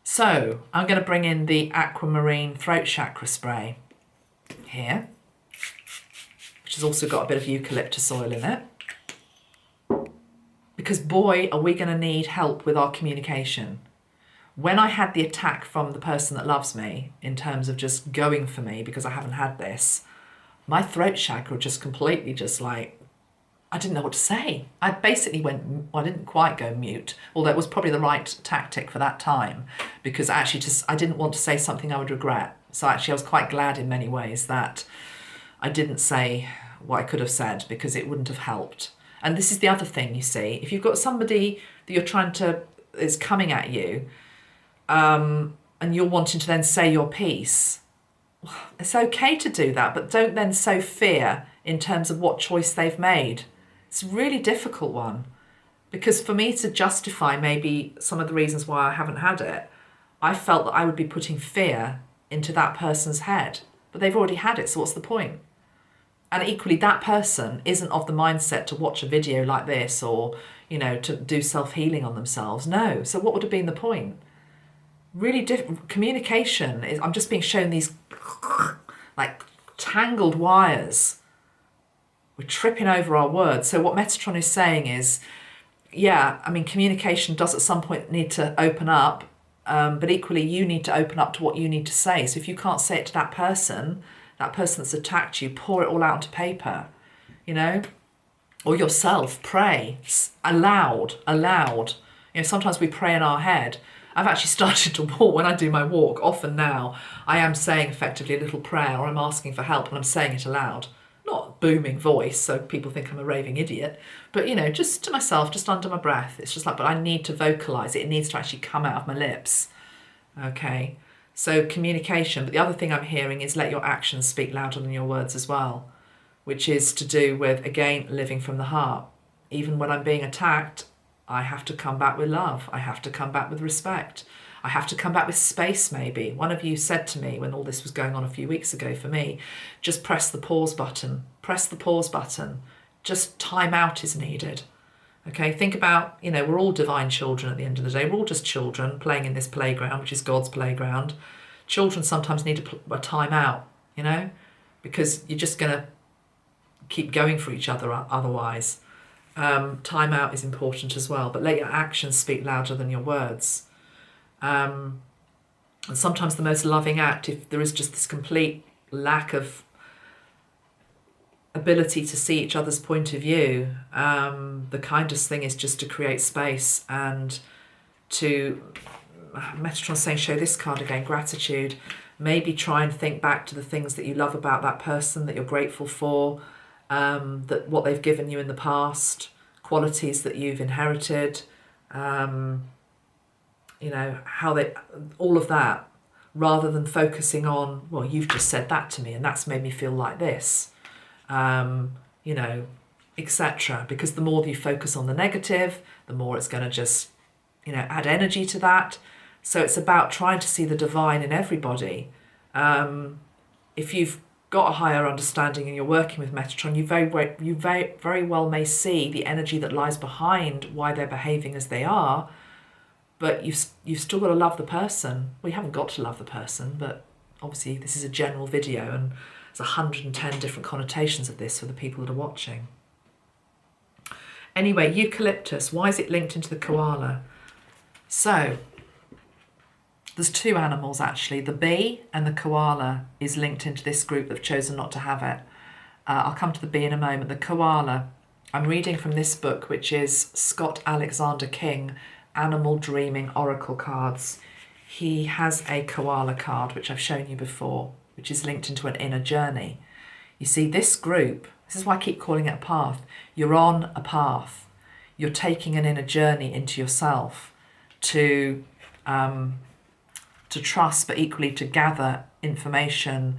So I'm going to bring in the aquamarine throat chakra spray here, which has also got a bit of eucalyptus oil in it. Because boy, are we going to need help with our communication. When I had the attack from the person that loves me, in terms of just going for me because I haven't had this, my throat chakra just completely just like, I didn't know what to say. I basically went, well, I didn't quite go mute, although it was probably the right tactic for that time, because actually I didn't want to say something I would regret. So actually I was quite glad in many ways that I didn't say what I could have said, because it wouldn't have helped. And this is the other thing, you see, if you've got somebody that you're trying to, is coming at you, and you're wanting to then say your piece, it's okay to do that, but don't then sow fear in terms of what choice they've made. It's a really difficult one, because for me to justify maybe some of the reasons why I haven't had it, I felt that I would be putting fear into that person's head, but they've already had it, so what's the point? And equally, that person isn't of the mindset to watch a video like this or, you know, to do self-healing on themselves. No. So what would have been the point? Really different communication is, I'm just being shown these like tangled wires. We're tripping over our words. So what Metatron is saying is, yeah, I mean, communication does at some point need to open up, but equally you need to open up to what you need to say. So if you can't say it to that person that's attacked you, pour it all out onto paper, you know, or yourself, pray aloud. You know, sometimes we pray in our head. I've actually started to walk, when I do my walk, often now, I am saying effectively a little prayer, or I'm asking for help and I'm saying it aloud. Not booming voice, so people think I'm a raving idiot, but, you know, just to myself, just under my breath. It's just like, but I need to vocalise it. It needs to actually come out of my lips. Okay, so communication. But the other thing I'm hearing is let your actions speak louder than your words as well, which is to do with, again, living from the heart. Even when I'm being attacked, I have to come back with love. I have to come back with respect. I have to come back with space, maybe. One of you said to me when all this was going on a few weeks ago for me, just press the pause button. Press the pause button. Just time out is needed. Okay, think about, you know, we're all divine children at the end of the day. We're all just children playing in this playground, which is God's playground. Children sometimes need a time out, you know, because you're just going to keep going for each other otherwise. Time out is important as well, but let your actions speak louder than your words. And sometimes the most loving act, if there is just this complete lack of ability to see each other's point of view, the kindest thing is just to create space and to, Metatron saying, show this card again, gratitude. Maybe try and think back to the things that you love about that person, that you're grateful for, that what they've given you in the past, qualities that you've inherited, you know, how they, all of that, rather than focusing on, well, you've just said that to me and that's made me feel like this, you know, etc. Because the more that you focus on the negative, the more it's going to just, you know, add energy to that. So it's about trying to see the divine in everybody. If you've got a higher understanding and you're working with Metatron, you very well may see the energy that lies behind why they're behaving as they are, but you've still got to love the person. Well, you haven't got to love the person, but obviously this is a general video, and There's 110 different connotations of this for the people that are watching. Anyway, eucalyptus, why is it linked into the koala? So, there's two animals actually. The bee and the koala is linked into this group that have chosen not to have it. I'll come to the bee in a moment. The koala, I'm reading from this book, which is Scott Alexander King, Animal Dreaming Oracle Cards. He has a koala card, which I've shown you before, which is linked into an inner journey. You see, this group, this is why I keep calling it a path. You're on a path. You're taking an inner journey into yourself to trust, but equally to gather information.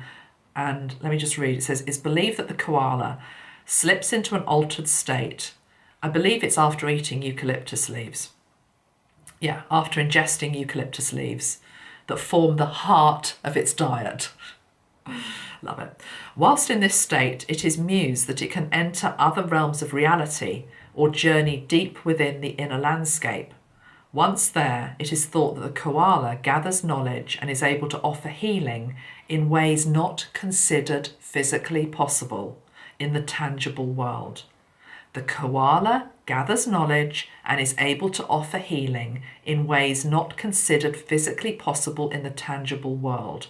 And let me just read. It says, it's believed that the koala slips into an altered state. I believe it's after eating eucalyptus leaves. Yeah, after ingesting eucalyptus leaves that form the heart of its diet. Love it. Whilst in this state, it is mused that it can enter other realms of reality or journey deep within the inner landscape. Once there, it is thought that the koala gathers knowledge and is able to offer healing in ways not considered physically possible in the tangible world. The koala gathers knowledge and is able to offer healing in ways not considered physically possible in the tangible world.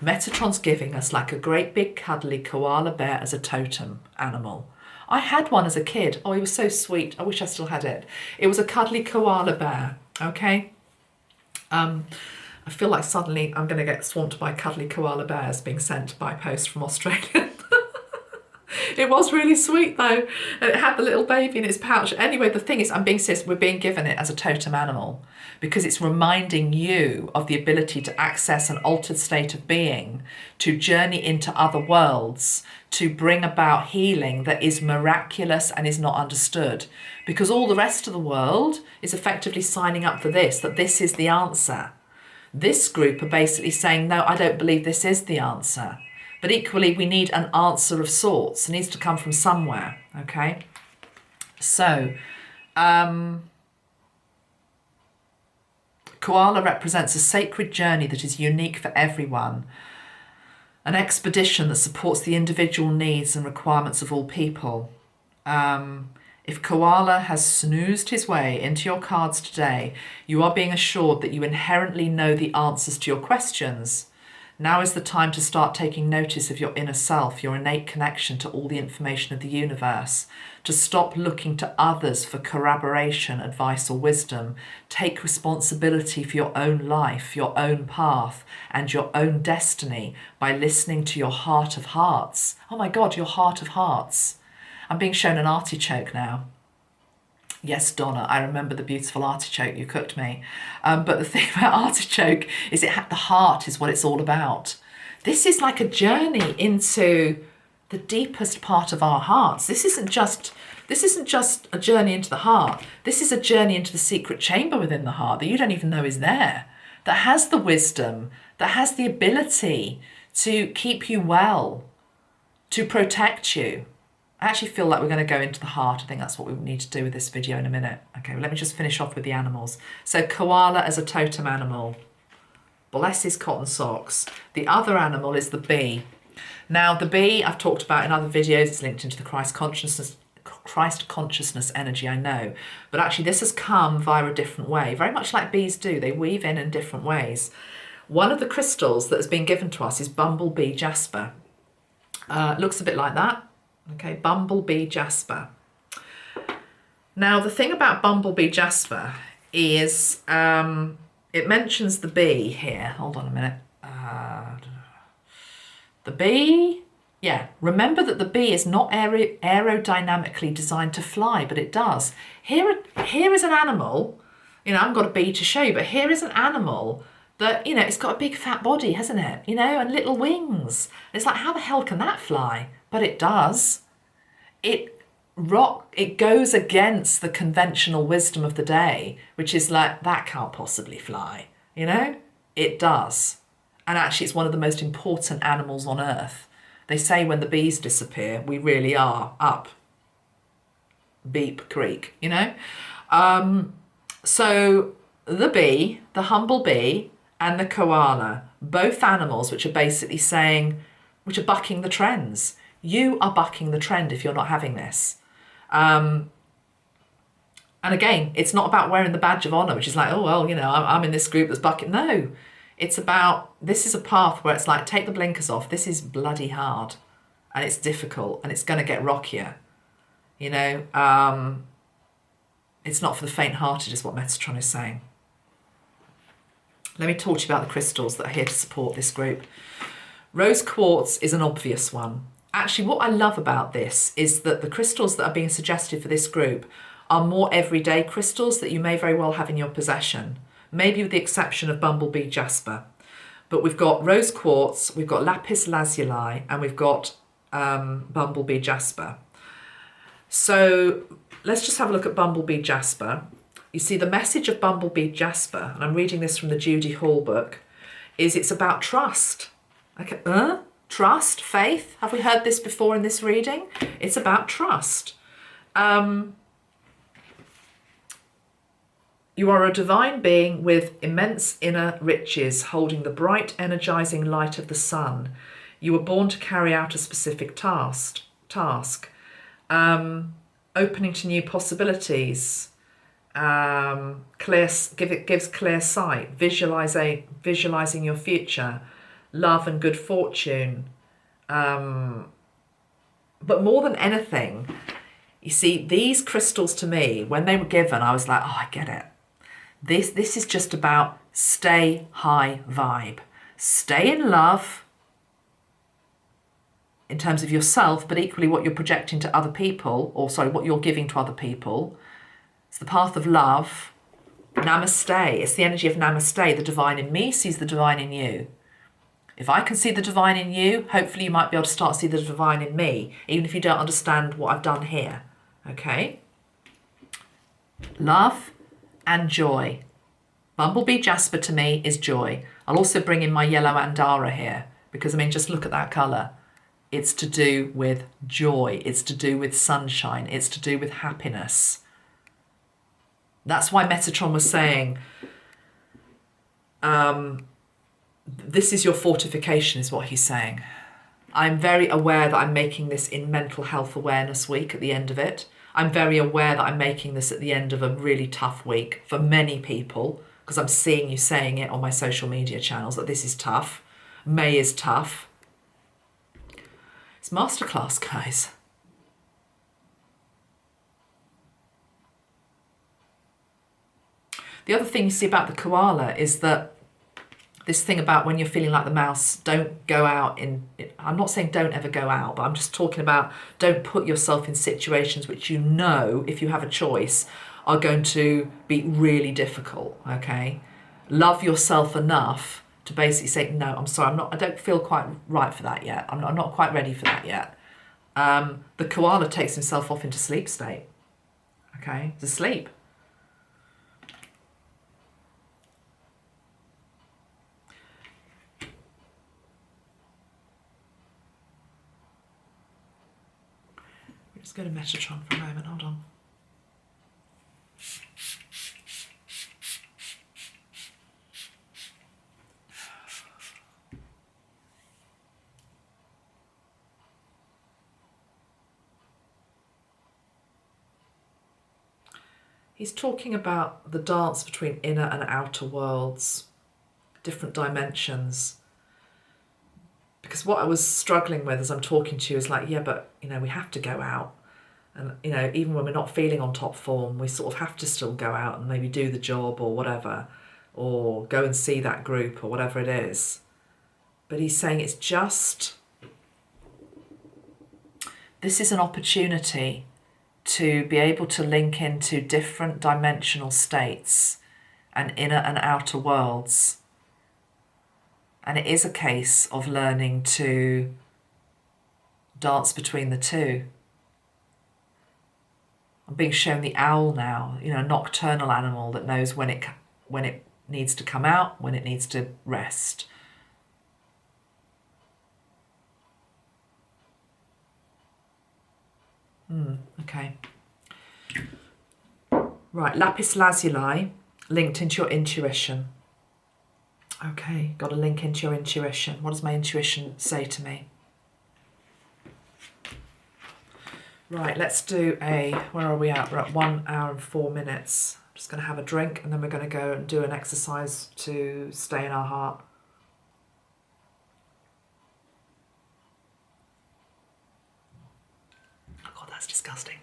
Metatron's giving us like a great big cuddly koala bear as a totem animal. I had one as a kid. Oh, he was so sweet. I wish I still had it. It was a cuddly koala bear, okay? I feel like suddenly I'm going to get swamped by cuddly koala bears being sent by post from Australia. It was really sweet though. And it had the little baby in its pouch. Anyway, the thing is, I'm being serious, we're being given it as a totem animal because it's reminding you of the ability to access an altered state of being, to journey into other worlds, to bring about healing that is miraculous and is not understood. Because all the rest of the world is effectively signing up for this, that this is the answer. This group are basically saying, no, I don't believe this is the answer. But equally, we need an answer of sorts. It needs to come from somewhere, okay? So, koala represents a sacred journey that is unique for everyone. An expedition that supports the individual needs and requirements of all people. If koala has snoozed his way into your cards today, you are being assured that you inherently know the answers to your questions. Now is the time to start taking notice of your inner self, your innate connection to all the information of the universe, to stop looking to others for corroboration, advice or wisdom. Take responsibility for your own life, your own path and your own destiny by listening to your heart of hearts. Oh my God, your heart of hearts. I'm being shown an artichoke now. Yes, Donna, I remember the beautiful artichoke you cooked me. But the thing about artichoke is the heart is what it's all about. This is like a journey into the deepest part of our hearts. This isn't just a journey into the heart. This is a journey into the secret chamber within the heart that you don't even know is there, that has the wisdom, that has the ability to keep you well, to protect you. I actually feel like we're going to go into the heart. I think that's what we need to do with this video in a minute. Okay, well, let me just finish off with the animals. So koala as a totem animal. Bless his cotton socks. The other animal is the bee. Now, the bee I've talked about in other videos. It's linked into the Christ consciousness energy, I know. But actually, this has come via a different way. Very much like bees do. They weave in different ways. One of the crystals that has been given to us is bumblebee jasper. Looks a bit like that. Okay, bumblebee jasper. Now, the thing about bumblebee jasper is it mentions the bee here. Hold on a minute. The bee, yeah. Remember that the bee is not aerodynamically designed to fly, but it does. Here is an animal. You know, I haven't got a bee to show you, but here is an animal that, you know, it's got a big fat body, hasn't it? You know, and little wings. It's like, how the hell can that fly? But it does. It goes against the conventional wisdom of the day, which is like, that can't possibly fly. You know, it does. And actually, it's one of the most important animals on earth. They say when the bees disappear, we really are up Beep Creek, you know. So the bee, the humble bee, and the koala, both animals which are basically saying, which are bucking the trends. You are bucking the trend if you're not having this. And again, it's not about wearing the badge of honor, which is like, oh, well, you know, I'm in this group that's bucking. No, it's about, this is a path where it's like, take the blinkers off. This is bloody hard and it's difficult and it's going to get rockier. You know, it's not for the faint-hearted is what Metatron is saying. Let me talk to you about the crystals that are here to support this group. Rose quartz is an obvious one. Actually, what I love about this is that the crystals that are being suggested for this group are more everyday crystals that you may very well have in your possession, maybe with the exception of bumblebee jasper. But we've got rose quartz, we've got lapis lazuli, and we've got bumblebee jasper. So let's just have a look at bumblebee jasper. You see, the message of bumblebee jasper, and I'm reading this from the Judy Hall book, is it's about trust. Okay, trust, faith. Have we heard this before in this reading? It's about trust. You are a divine being with immense inner riches, holding the bright, energizing light of the sun. You were born to carry out a specific task. Opening to new possibilities. Gives clear sight. Visualizing your future. Love and good fortune. But more than anything, you see, these crystals to me, when they were given, I was like, oh, I get it. This is just about stay high vibe. Stay in love in terms of yourself, but equally what you're projecting to other people, or sorry, what you're giving to other people. It's the path of love. Namaste. It's the energy of namaste. The divine in me sees the divine in you. If I can see the divine in you, hopefully you might be able to start to see the divine in me, even if you don't understand what I've done here. Okay? Love and joy. Bumblebee jasper to me is joy. I'll also bring in my yellow andara here, because I mean, just look at that colour. It's to do with joy. It's to do with sunshine. It's to do with happiness. That's why Metatron was saying, this is your fortification, is what he's saying. I'm very aware that I'm making this in Mental Health Awareness Week at the end of it. I'm very aware that I'm making this at the end of a really tough week for many people, because I'm seeing you saying it on my social media channels that this is tough. May is tough. It's masterclass, guys. The other thing you see about the koala is that this thing about when you're feeling like the mouse, don't go out in, I'm not saying don't ever go out, but I'm just talking about don't put yourself in situations which you know, if you have a choice, are going to be really difficult, okay? Love yourself enough to basically say, no, I'm sorry, I don't feel quite right for that yet. I'm not quite ready for that yet. The koala takes himself off into sleep state, okay? It's asleep. Let's go to Metatron for a moment, hold on. He's talking about the dance between inner and outer worlds, different dimensions. Because what I was struggling with as I'm talking to you is like, yeah, but, you know, we have to go out. And, you know, even when we're not feeling on top form, we sort of have to still go out and maybe do the job or whatever, or go and see that group or whatever it is. But he's saying it's just, this is an opportunity to be able to link into different dimensional states and inner and outer worlds. And it is a case of learning to dance between the two. I'm being shown the owl now, you know, a nocturnal animal that knows when it needs to come out, when it needs to rest. Okay. Right, lapis lazuli linked into your intuition. Okay, got to link into your intuition. What does my intuition say to me? Right, let's do where are we at? We're at 1 hour and 4 minutes. I'm just going to have a drink and then we're going to go and do an exercise to stay in our heart. Oh God, that's disgusting.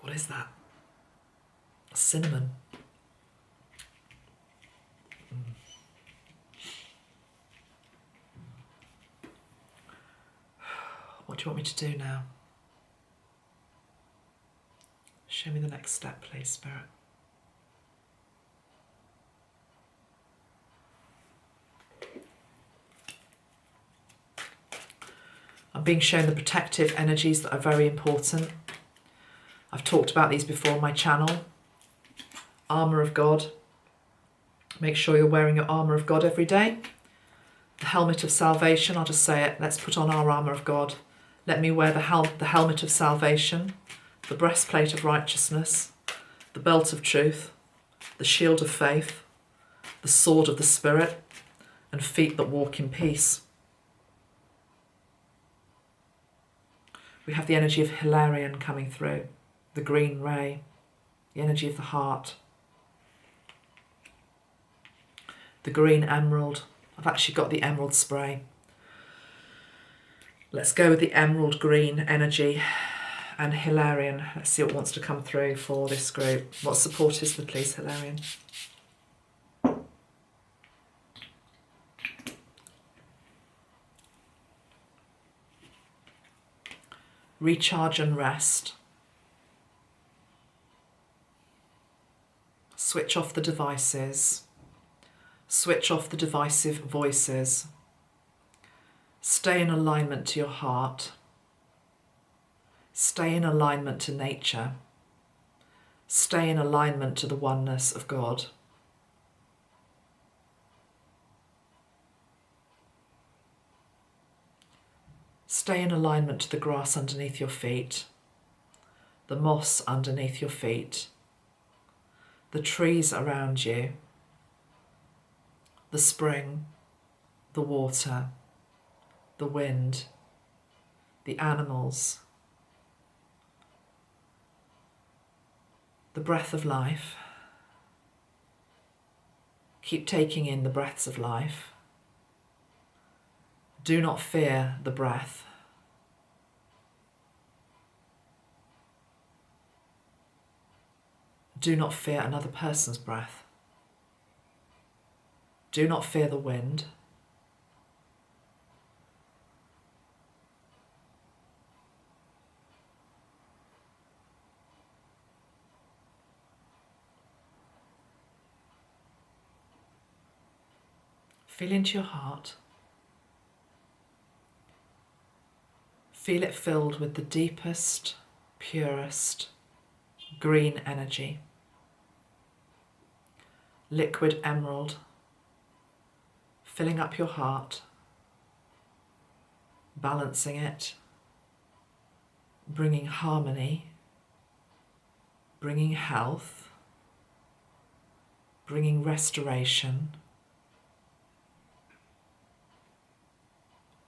What is that? Cinnamon. What do you want me to do now? Show me the next step, please, Spirit. I'm being shown the protective energies that are very important. I've talked about these before on my channel. Armour of God. Make sure you're wearing your armour of God every day. The helmet of salvation, I'll just say it. Let's put on our armour of God. Let me wear the helmet of salvation, the breastplate of righteousness, the belt of truth, the shield of faith, the sword of the Spirit, and feet that walk in peace. We have the energy of Hilarion coming through, the green ray, the energy of the heart, the green emerald. I've actually got the emerald spray. Let's go with the emerald green energy and Hilarion. Let's see what wants to come through for this group. What support is there, please, Hilarion? Recharge and rest. Switch off the devices. Switch off the divisive voices. Stay in alignment to your heart. Stay in alignment to nature. Stay in alignment to the oneness of God. Stay in alignment to the grass underneath your feet, the moss underneath your feet, the trees around you, the spring, the water, the wind, the animals, the breath of life. Keep taking in the breaths of life. Do not fear the breath. Do not fear another person's breath. Do not fear the wind. Feel into your heart. Feel it filled with the deepest, purest, green energy. Liquid emerald, filling up your heart, balancing it, bringing harmony, bringing health, bringing restoration,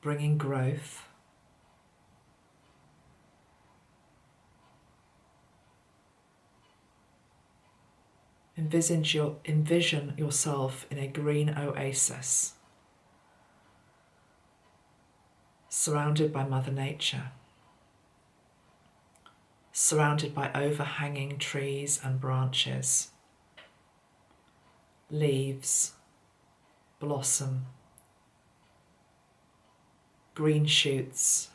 bringing growth. Envision yourself in a green oasis, surrounded by Mother Nature, surrounded by overhanging trees and branches, leaves, blossom, green shoots,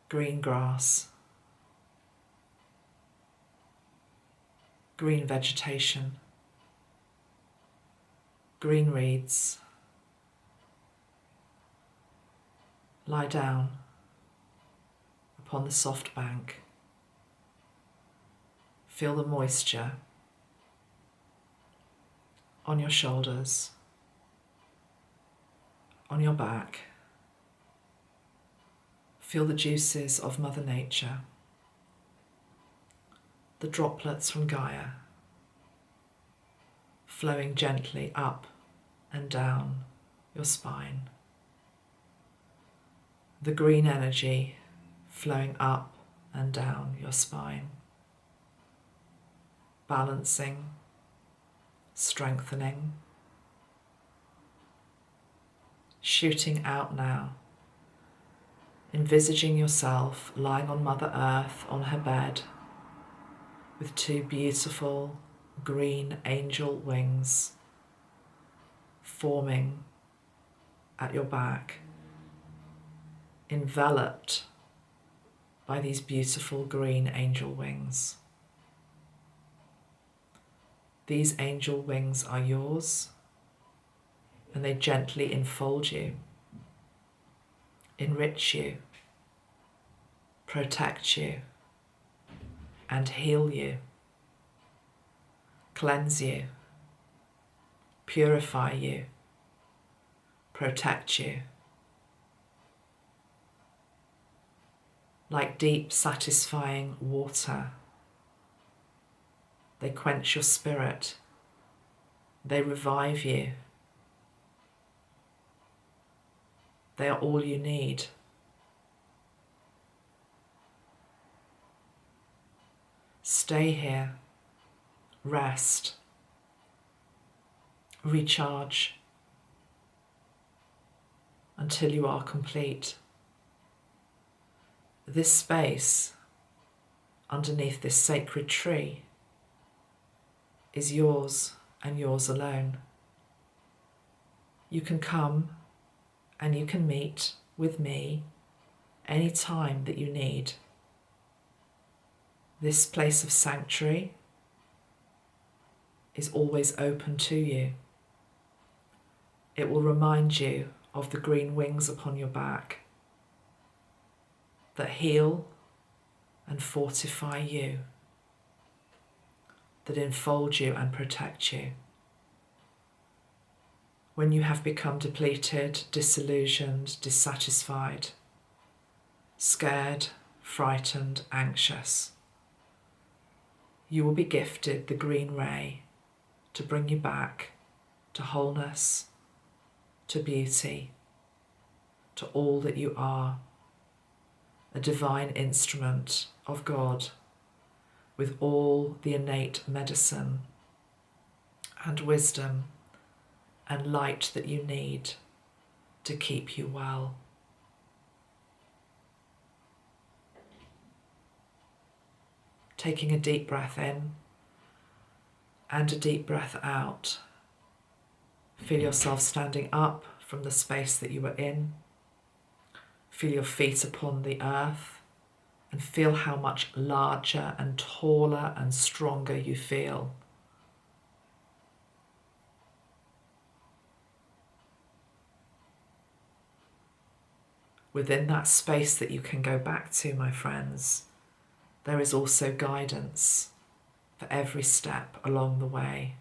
green grass, green vegetation, green reeds. Lie down upon the soft bank. Feel the moisture on your shoulders, on your back. Feel the juices of Mother Nature, the droplets from Gaia, flowing gently up and down your spine. the green energy flowing up and down your spine, balancing, strengthening, shooting out now, envisaging yourself lying on Mother Earth on her bed with two beautiful green angel wings forming at your back, enveloped by these beautiful green angel wings. These angel wings are yours, and they gently enfold you, enrich you, protect you, and heal you, cleanse you, purify you, protect you. Like deep, satisfying water, they quench your spirit, they revive you. They are all you need. Stay here, rest, recharge until you are complete. This space underneath this sacred tree is yours and yours alone. You can come and you can meet with me any time that you need. This place of sanctuary is always open to you. It will remind you of the green wings upon your back that heal and fortify you, that enfold you and protect you. When you have become depleted, disillusioned, dissatisfied, scared, frightened, anxious, you will be gifted the green ray to bring you back to wholeness, to beauty, to all that you are, a divine instrument of God with all the innate medicine and wisdom and light that you need to keep you well. Taking a deep breath in and a deep breath out. Feel yourself standing up from the space that you were in. Feel your feet upon the earth and feel how much larger and taller and stronger you feel. Within that space that you can go back to, my friends, there is also guidance for every step along the way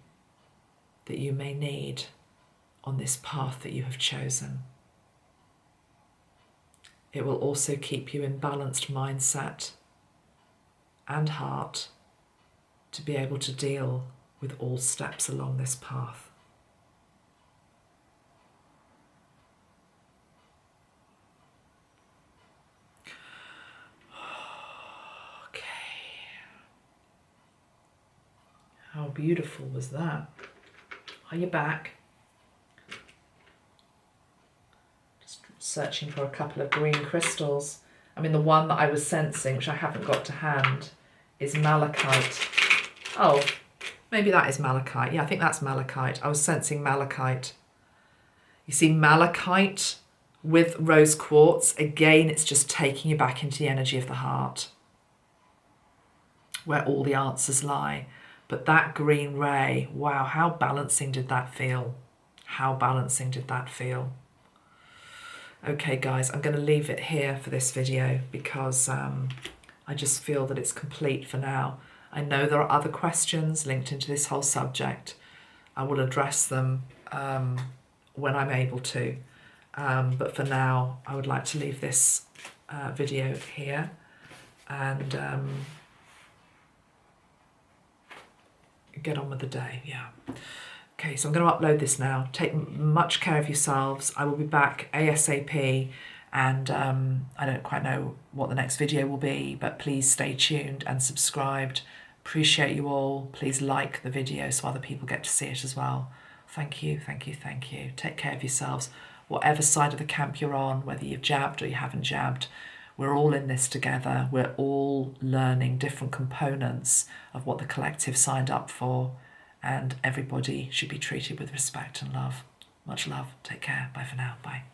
that you may need on this path that you have chosen. It will also keep you in balanced mindset and heart to be able to deal with all steps along this path. Okay. How beautiful was that? Are you back? Searching for a couple of green crystals. I mean, the one that I was sensing, which I haven't got to hand, is malachite. Oh, maybe that is malachite. Yeah, I think that's malachite. I was sensing malachite. You see, malachite with rose quartz, again, it's just taking you back into the energy of the heart, where all the answers lie. But that green ray, wow, how balancing did that feel? How balancing did that feel? Okay guys, I'm going to leave it here for this video because I just feel that it's complete for now. I know there are other questions linked into this whole subject. I will address them when I'm able to. But for now, I would like to leave this video here and get on with the day, yeah. Okay, so I'm going to upload this now. Take much care of yourselves. I will be back ASAP And I don't quite know what the next video will be, but please stay tuned and subscribed. Appreciate you all. Please like the video so other people get to see it as well. Thank you, thank you, thank you. Take care of yourselves. Whatever side of the camp you're on, whether you've jabbed or you haven't jabbed, we're all in this together. We're all learning different components of what the collective signed up for, and everybody should be treated with respect and love. Much love. Take care. Bye for now. Bye.